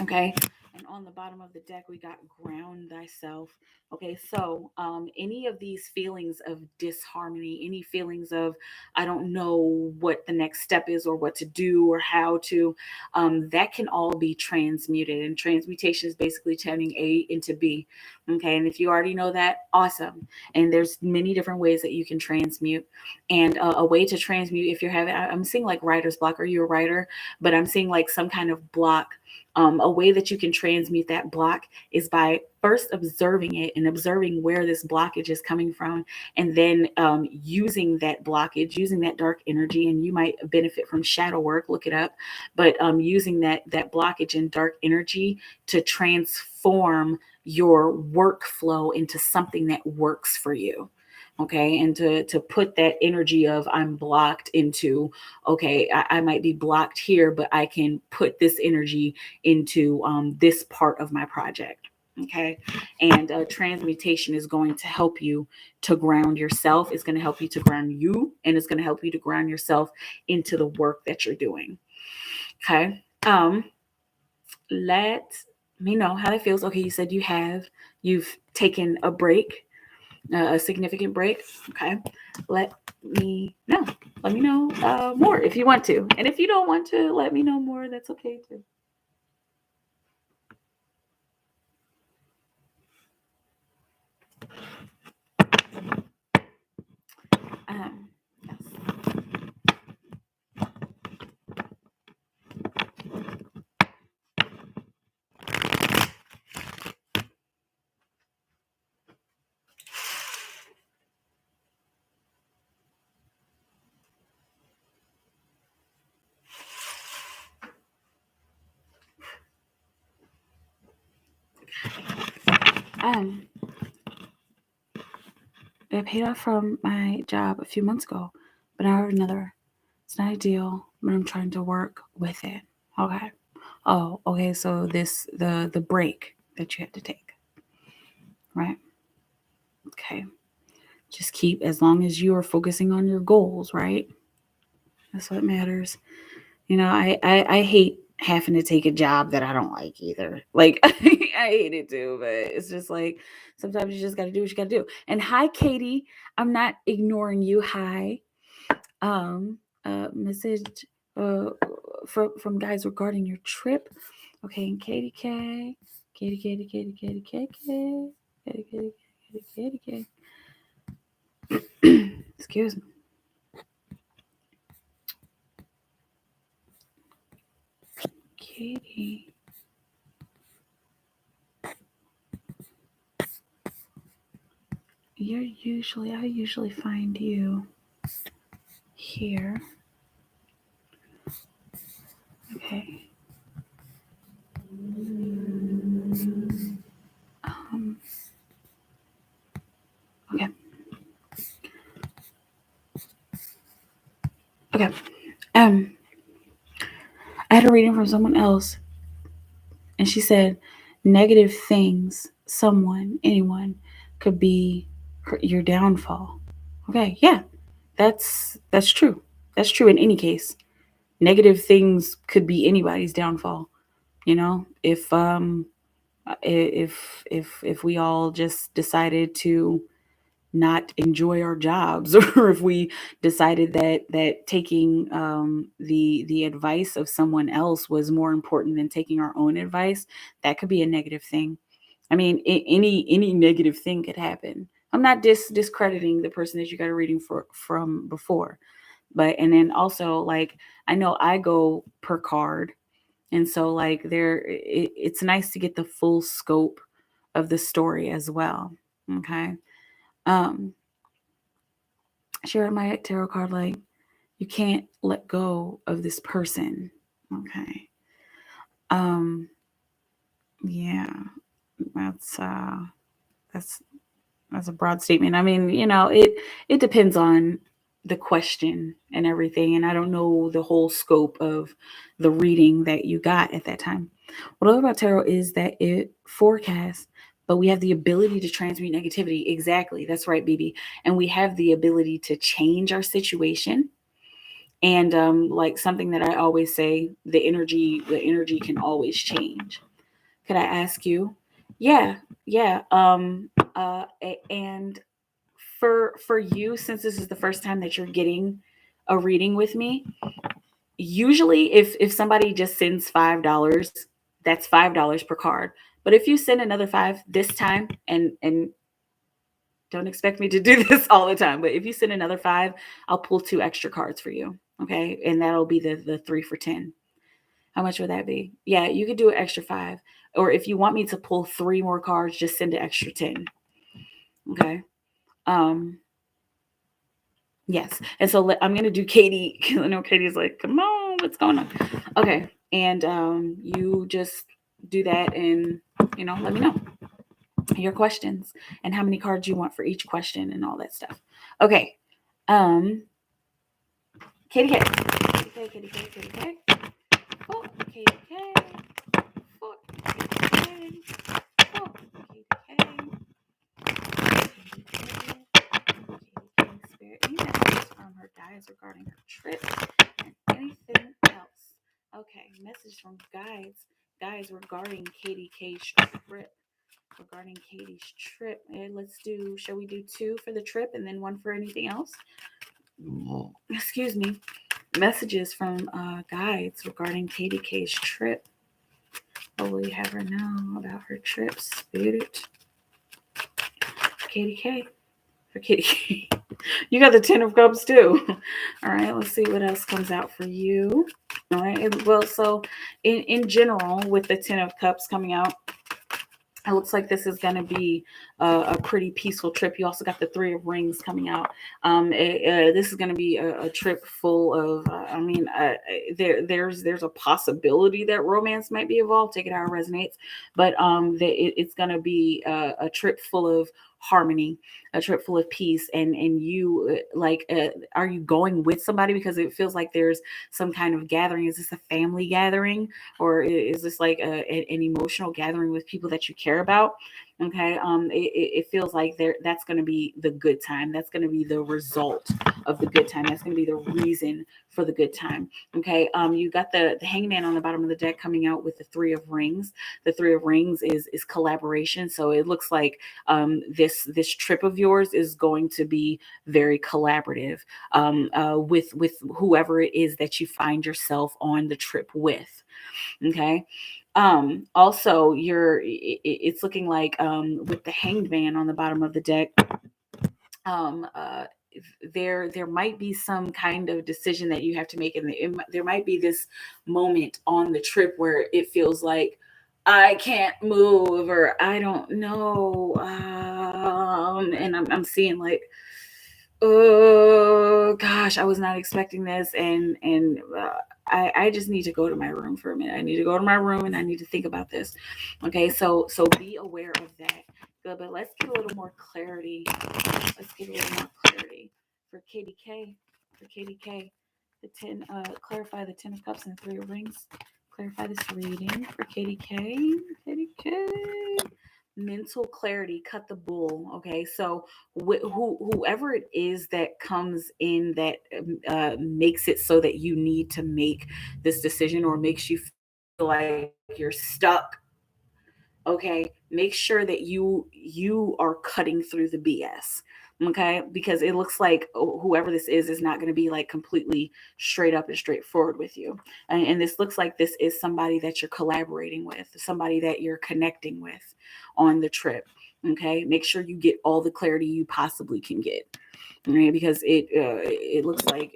Okay. And on the bottom of the deck, we got ground thyself. Okay, so any of these feelings of disharmony, any feelings of I don't know what the next step is or what to do or how to, that can all be transmuted. And transmutation is basically turning A into B. Okay, and if you already know that, awesome. And there's many different ways that you can transmute. And a way to transmute, if you're having, I'm seeing like writer's block. Are you a writer? But I'm seeing like some kind of block. A way that you can transmute that block is by first observing it and observing where this blockage is coming from, and then using that blockage, using that dark energy. And you might benefit from shadow work, look it up. But using that blockage and dark energy to transform your workflow into something that works for you. Okay, and to put that energy of I'm blocked into, okay, I might be blocked here, but I can put this energy into this part of my project. Okay, and transmutation is going to help you to ground yourself. It's going to help you to ground you, and it's going to help you to ground yourself into the work that you're doing. Okay, let me know how that feels. Okay, you said you've taken a break, a significant break. Okay, let me know. Let me know more if you want to, and if you don't want to let me know more, that's okay too. Yes. Um, I paid off from my job a few months ago, but now I have another. It's not ideal, but I'm trying to work with it. Okay. Oh, okay. So the break that you have to take, right? Okay. Just keep, as long as you are focusing on your goals, right? That's what matters. I hate having to take a job that I don't like either. Like I hate it too, but it's just like sometimes you just got to do what you got to do. And hi, Katie. I'm not ignoring you. Hi. Message uh from guys regarding your trip. Okay, and Katie K. Katie Katie Katie Katie Katie Katie Katie Katie Katie Katie Katie. Excuse me. Katie. I usually find you here. Okay. Um, okay. Okay. Um, I had a reading from someone else, and she said negative things, someone, anyone, could be your downfall. Okay, yeah, that's true. That's true in any case. Negative things could be anybody's downfall. You know, if we all just decided to not enjoy our jobs, or if we decided that taking the advice of someone else was more important than taking our own advice, that could be a negative thing. I mean, any negative thing could happen. I'm not discrediting the person that you got a reading from before, but and then also, like, I know I go per card, and so like it's nice to get the full scope of the story as well. Okay. Um, share my tarot card, like, you can't let go of this person. Okay. Um, yeah, that's that's that's a broad statement. I mean, it depends on the question and everything, and I don't know the whole scope of the reading that you got at that time. What I love about tarot is that it forecasts, but we have the ability to transmute negativity. Exactly, that's right, BB. And we have the ability to change our situation. And like something that I always say, the energy can always change. Could I ask you? Yeah, yeah. And for you, since this is the first time that you're getting a reading with me, usually if somebody just sends $5, that's $5 per card. But if you send another five this time, and don't expect me to do this all the time, but if you send another five, I'll pull 2 extra cards for you. Okay, and that'll be the 3 for 10. How much would that be? Yeah, you could do an extra 5. Or if you want me to pull 3 more cards, just send an extra 10. Okay. Um, yes. And so I'm going to do Katie. I know Katie's like, come on, what's going on? Okay. And you just do that, and, let me know your questions and how many cards you want for each question and all that stuff. Okay. Katie K. Katie K. Katie K. Katie K. Oh, Katie K. Oh, Katie K. Oh, Katie K. Spirit, any messages from her guides regarding her trip and anything else? Okay, message from guys regarding Katie K's trip. Regarding Katie's trip, and shall we do 2 for the trip and then 1 for anything else? Excuse me. Messages from guides regarding Katie K's trip. What will you have her know about her trip, Spirit? Katie K. For Katie K. You got the 10 of Cups too. All right, let's see what else comes out for you. All right, well, so in general, with the 10 of Cups coming out, it looks like this is going to be a pretty peaceful trip. You also got the 3 of Rings coming out. This is going to be a trip full of, there's a possibility that romance might be involved. Take it how it resonates. But it's going to be a trip full of harmony, a trip full of peace. And you, are you going with somebody? Because it feels like there's some kind of gathering. Is this a family gathering? Or is this like an emotional gathering with people that you care about? Okay. It feels like that's going to be the good time. That's going to be the result of the good time. That's going to be the reason for the good time. Okay. You got the Hangman on the bottom of the deck coming out with the 3 of Rings. The 3 of Rings is collaboration. So it looks like this trip of yours is going to be very collaborative with whoever it is that you find yourself on the trip with. Okay. Also, it's looking like with the Hanged Man on the bottom of the deck, there might be some kind of decision that you have to make, and there might be this moment on the trip where it feels like, I can't move, or I don't know, and I'm seeing like, oh gosh, I was not expecting this, and I just need to go to my room for a minute. I need to go to my room and I need to think about this. Okay, so be aware of that. Good, but let's get a little more clarity. For Katie K. For Katie K. The 10, clarify the 10 of Cups and 3 of Rings. Clarify this reading for Katie K. Katie K. mental clarity, cut the bull. Okay, so whoever it is that comes in that makes it so that you need to make this decision or makes you feel like you're stuck, okay, make sure that you are cutting through the BS. Okay, because it looks like whoever this is not going to be like completely straight up and straightforward with you. And this looks like this is somebody that you're collaborating with, somebody that you're connecting with on the trip. Okay, make sure you get all the clarity you possibly can get, right? Because it looks like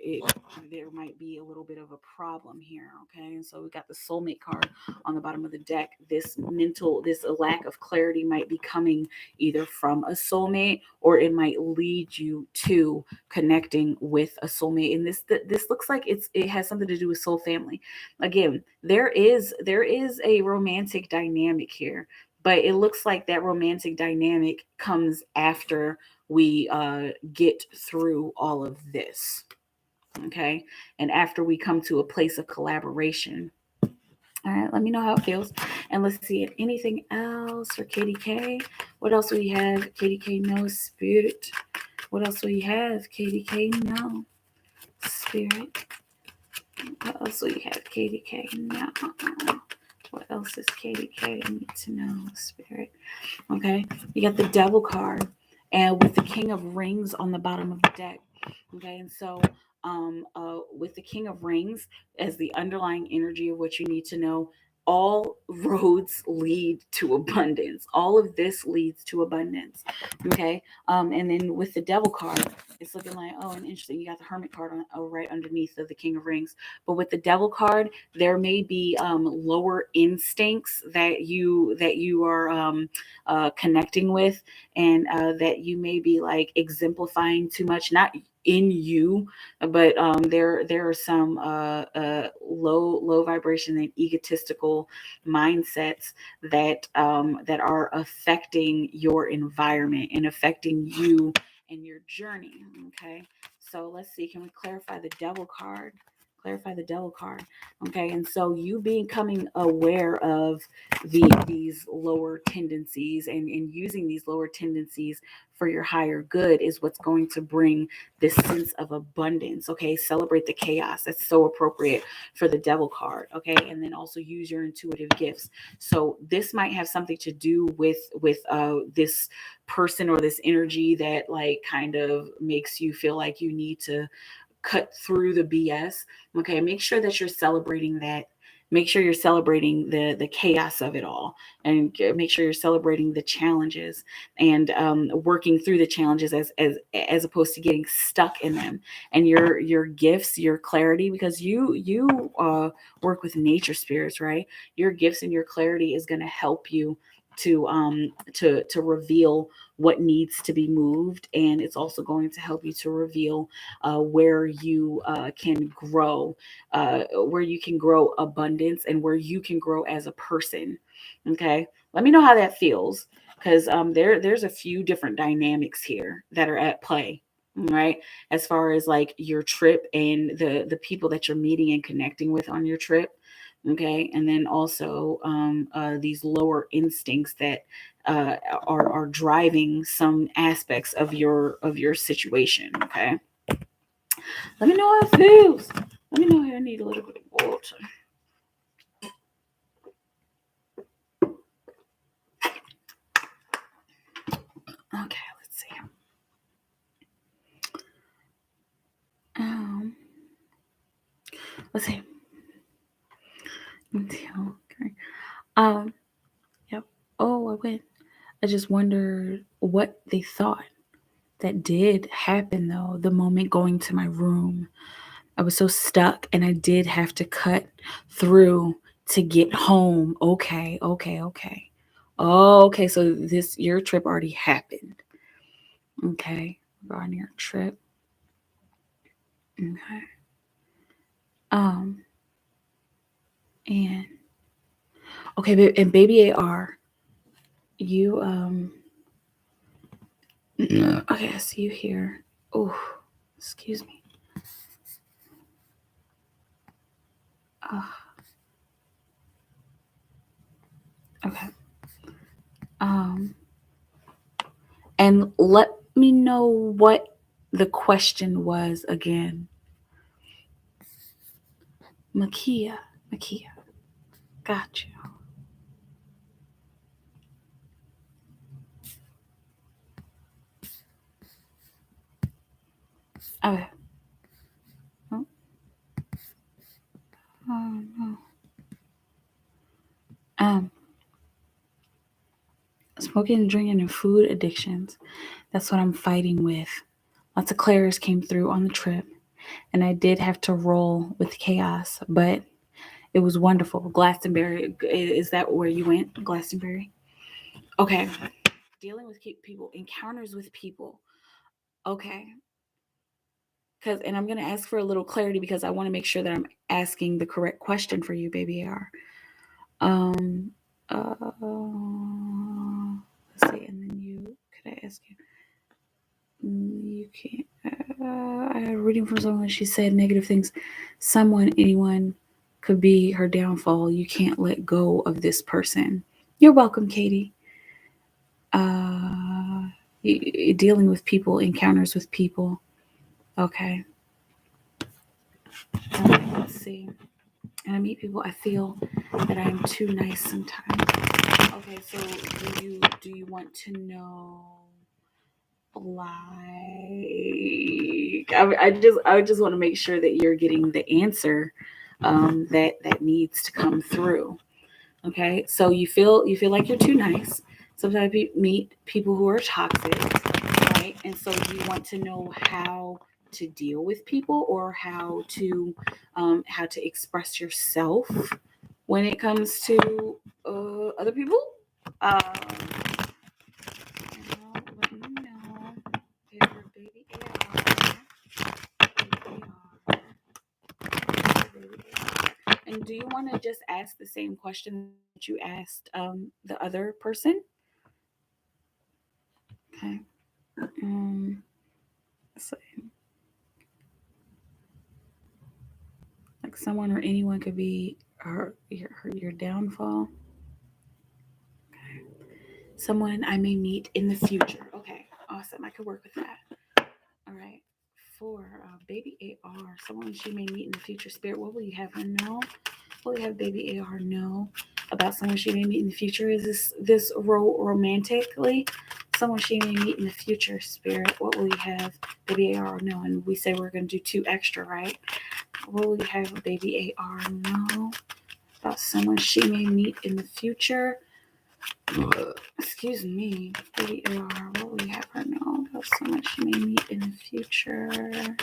there might be a little bit of a problem here. Okay, and so we got the soulmate card on the bottom of the deck. This lack of clarity might be coming either from a soulmate, or it might lead you to connecting with a soulmate. And this looks like it has something to do with soul family. Again, there is a romantic dynamic here, but it looks like that romantic dynamic comes after we get through all of this. Okay, and after we come to a place of collaboration. All right, let me know how it feels. And let's see if anything else for KDK. What else do we have? KDK, no. Spirit. What else do we have? KDK, no. Spirit. What else do we have? KDK, no. What else is KDK? I need to know. Spirit. Okay, you got the Devil card, and with the King of Rings on the bottom of the deck. Okay, and so with the King of Rings as the underlying energy of what you need to know, all roads lead to abundance. All of this leads to abundance. Okay, and then with the Devil card, it's looking like, oh, and interesting. You got the Hermit card on right underneath of the King of Rings. But with the Devil card, there may be lower instincts that you are connecting with, and that you may be like exemplifying too much, not in you, but there are some low vibration and egotistical mindsets that are affecting your environment and affecting you and your journey. Okay, so let's see, can we clarify the Devil card? Clarify the Devil card. Okay, and so you becoming aware of these lower tendencies, and using these lower tendencies for your higher good is what's going to bring this sense of abundance. Okay, celebrate the chaos. That's so appropriate for the Devil card. Okay, and then also use your intuitive gifts. So this might have something to do with this person or this energy that like kind of makes you feel like you need to cut through the BS. Okay, make sure that you're celebrating that. Make sure you're celebrating the chaos of it all, and make sure you're celebrating the challenges, and working through the challenges as opposed to getting stuck in them. And your gifts, your clarity, because you work with nature spirits, right? Your gifts and your clarity is going to help you to reveal what needs to be moved, and it's also going to help you to reveal where you can grow, where you can grow abundance, and where you can grow as a person. Okay, let me know how that feels, because there's a few different dynamics here that are at play. Right, as far as like your trip and the people that you're meeting and connecting with on your trip. Okay, and then also these lower instincts that are driving some aspects of your situation. Okay, let me know how it feels. Let me know how I need a little bit of water. Okay, let's see. Um, let's see. Okay. Yep. Oh, I went. I just wondered what they thought. That did happen though. The moment going to my room, I was so stuck, and I did have to cut through to get home. Okay. Okay, so your trip already happened. Okay, we're on your trip. Okay. Um, and okay, and baby AR, you okay, I see you here. Oh, excuse me. Uh, okay. And let me know what the question was again. Makia. Got you. Okay. Oh, no. Smoking, drinking, and food addictions. That's what I'm fighting with. Lots of clairs came through on the trip, and I did have to roll with chaos, but it was wonderful. Glastonbury, is that where you went? Glastonbury? Okay. Dealing with people, encounters with people. Okay. And I'm going to ask for a little clarity because I want to make sure that I'm asking the correct question for you, baby AR. Uh, let's see, and then could I ask you? You can't. I had a reading from someone. She said negative things. Someone, anyone, could be her downfall. You can't let go of this person. You're welcome, Katie. Dealing with people, encounters with people. Okay. Let's see. And I meet people. I feel that I am too nice sometimes. Okay, so do you want to know? I just want to make sure that you're getting the answer that needs to come through. Okay, so you feel like you're too nice. Sometimes you meet people who are toxic, right? And so you want to know how to deal with people or how to express yourself when it comes to other people. Um, let me know if your baby AR. And do you want to just ask the same question that you asked the other person? Okay. So, like someone or anyone could be your downfall. Okay. Someone I may meet in the future. Okay, awesome. I could work with that. All right. For baby AR, someone she may meet in the future. Spirit, what will you have her know? What will you have baby AR know about someone she may meet in the future? Is this romantically? Someone she may meet in the future. Spirit, what will you have baby AR know? And we say we're going to do 2 extra, right? What will you have baby AR know about someone she may meet in the future? Excuse me, baby AR, what will you have her know about someone she may meet in the future?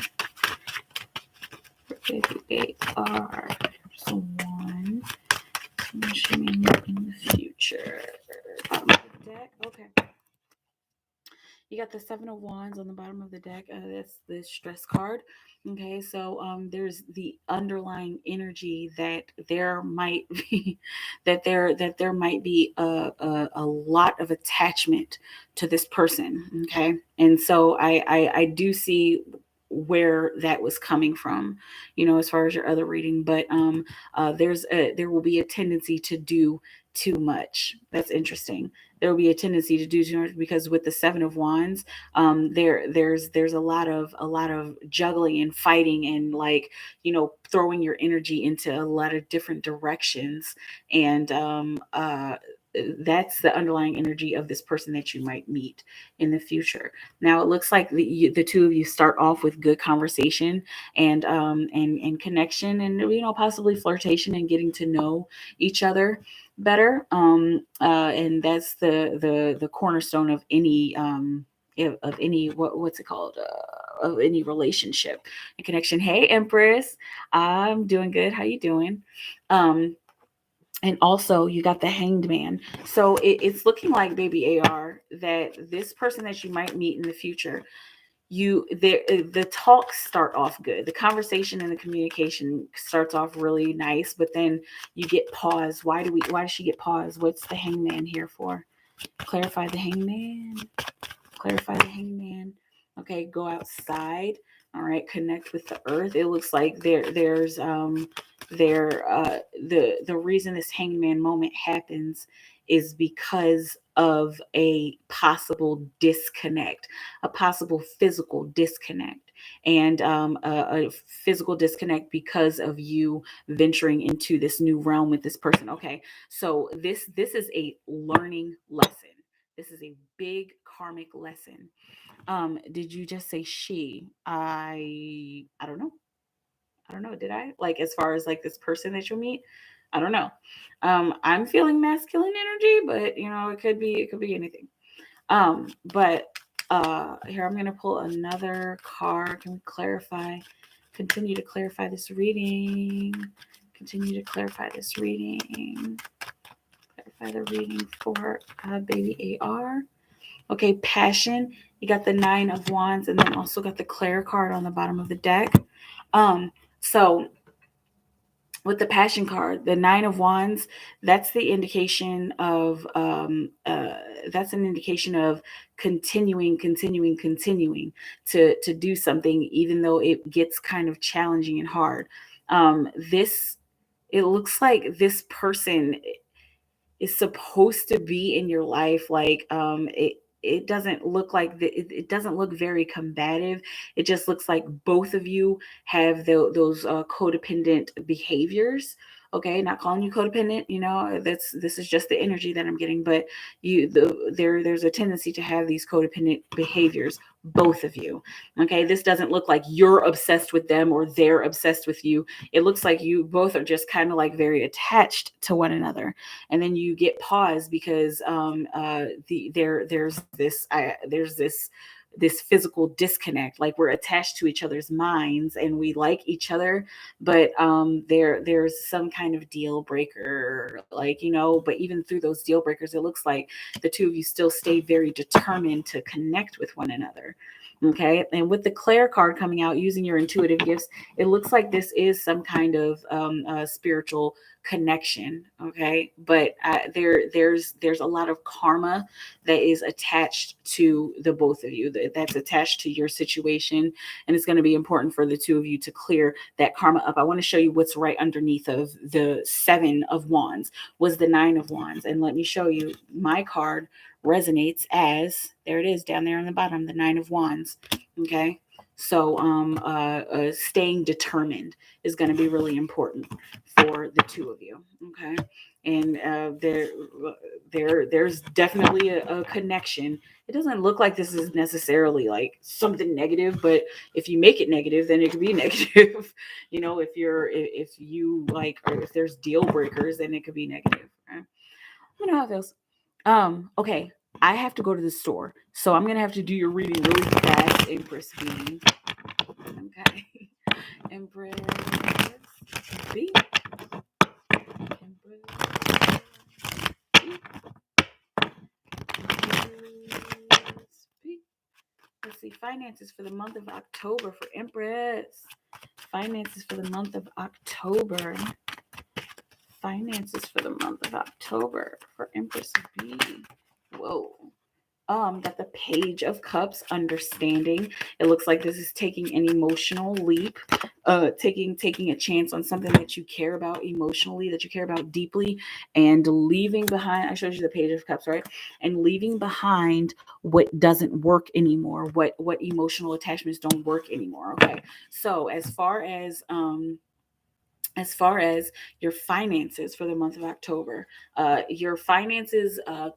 Baby AR, so 1, someone she may meet in the future. Bottom of the deck, okay. You got the 7 of Wands on the bottom of the deck. That's the stress card. Okay, so there's the underlying energy that there might be there might be a lot of attachment to this person. Okay, and so I do see where that was coming from, as far as your other reading, but there will be a tendency to do too much. That's interesting. There will be a tendency to do too much because with the 7 of Wands, there's a lot of juggling and fighting and throwing your energy into a lot of different directions, and that's the underlying energy of this person that you might meet in the future. Now it looks like the two of you start off with good conversation and connection, and possibly flirtation and getting to know each other better. And that's the cornerstone of any what's it called, of any relationship and connection. Hey Empress, I'm doing good. How you doing? And also you got the Hanged Man. So it's looking like baby AR that this person that you might meet in the future, the talks start off good. The conversation and the communication starts off really nice, but then you get pause. Why does she get pause? What's the Hangman here for? Clarify the Hangman. Clarify the Hangman. Okay, go outside. All right, connect with the earth. It looks like the reason this Hangman moment happens is because of a possible disconnect, a possible physical disconnect, and a physical disconnect because of you venturing into this new realm with this person. Okay, so this is a learning lesson. This is a big karmic lesson. Did you just say she? I don't know. I don't know. Did I? Like, as far as like this person that you'll meet? I don't know. I'm feeling masculine energy, but it could be anything. But here I'm gonna pull another card. Can we clarify? Continue to clarify this reading. Continue to clarify this reading. Clarify the reading for baby AR. Okay, passion. You got the 9 of Wands, and then also got the Claire card on the bottom of the deck. So with the passion card, the 9 of Wands, that's the indication of that's an indication of continuing to do something, even though it gets kind of challenging and hard. This It looks like this person is supposed to be in your life. Like it doesn't look like it doesn't look very combative. It just looks like both of you have those codependent behaviors. Okay, not calling you codependent, this is just the energy that I'm getting, but there's a tendency to have these codependent behaviors, both of you. Okay, this doesn't look like you're obsessed with them or they're obsessed with you. It looks like you both are just kind of like very attached to one another, and then you get pause because there's this physical disconnect. Like, we're attached to each other's minds and we like each other, but there's some kind of deal breaker, like, but even through those deal breakers, it looks like the two of you still stay very determined to connect with one another. Okay, and with the Claire card coming out, using your intuitive gifts, it looks like this is some kind of spiritual connection. Okay, but there's a lot of karma that is attached to the both of you, that's attached to your situation, and it's going to be important for the two of you to clear that karma up. I want to show you what's right underneath of the 7 of Wands was the 9 of Wands, and let me show you. My card resonates as, there it is down there on the bottom, the 9 of Wands. Okay, so staying determined is going to be really important for the two of you. Okay, and there's definitely a connection. It doesn't look like this is necessarily like something negative, but if you make it negative, then it could be negative. If you like, or if there's deal breakers, then it could be negative. Okay? You know how it feels. Okay, I have to go to the store, so I'm gonna have to do your reading really fast, Empress B. Okay, Empress B. Empress B. Empress B. Let's see, finances for the month of October for Empress. Finances for the month of October. Finances for the month of October for Empress B. Whoa. Got the Page of Cups, understanding. It looks like this is taking an emotional leap, taking a chance on something that you care about emotionally, that you care about deeply, and leaving behind. I showed you the Page of Cups, right? And leaving behind what doesn't work anymore, what emotional attachments don't work anymore. Okay, so as far as your finances for the month of October, your finances, a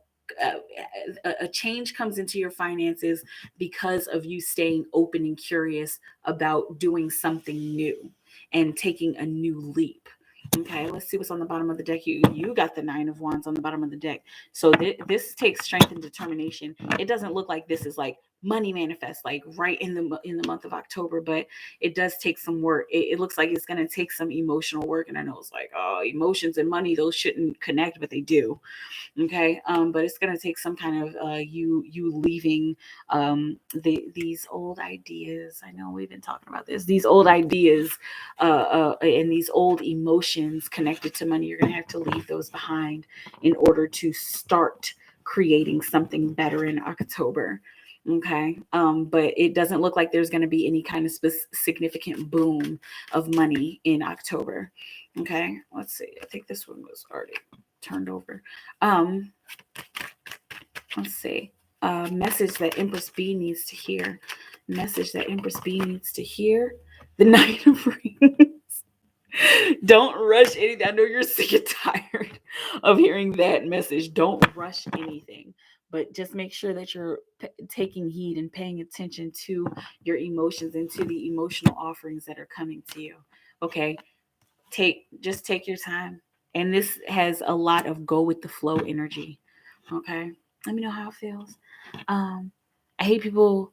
change comes into your finances because of you staying open and curious about doing something new and taking a new leap. Okay, let's see what's on the bottom of the deck. You got the 9 of Wands on the bottom of the deck. So this takes strength and determination. It doesn't look like this is like money manifest like right in the month of October, but it does take some work. It looks like it's going to take some emotional work, and I know it's like, oh, emotions and money, those shouldn't connect, but they do. Okay, but it's going to take some kind of you leaving these old ideas. I know we've been talking about this, these old ideas and these old emotions connected to money. You're going to have to leave those behind in order to start creating something better in October. Okay, but it doesn't look like there's going to be any kind of significant boom of money in October. Okay, let's see. I think this one was already turned over. Let's see. Message that Empress B needs to hear. Message that Empress B needs to hear. The Knight of Rings. Don't rush anything. I know you're sick and tired of hearing that message. Don't rush anything, but just make sure that you're taking heed and paying attention to your emotions and to the emotional offerings that are coming to you. Okay, just take your time. And this has a lot of go with the flow energy. Okay, let me know how it feels. Um, I hate people.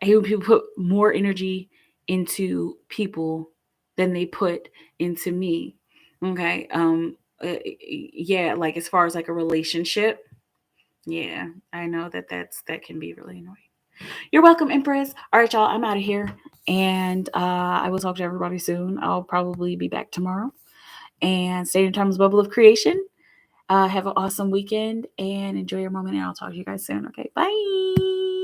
I hate when people put more energy into people than they put into me. Okay. Yeah, like as far as like a relationship, yeah, I know that can be really annoying. You're welcome, Empress. All right, y'all, I'm out of here, and I will talk to everybody soon. I'll probably be back tomorrow. And stay in Time's bubble of creation. Have an awesome weekend and enjoy your moment. And I'll talk to you guys soon. Okay, bye.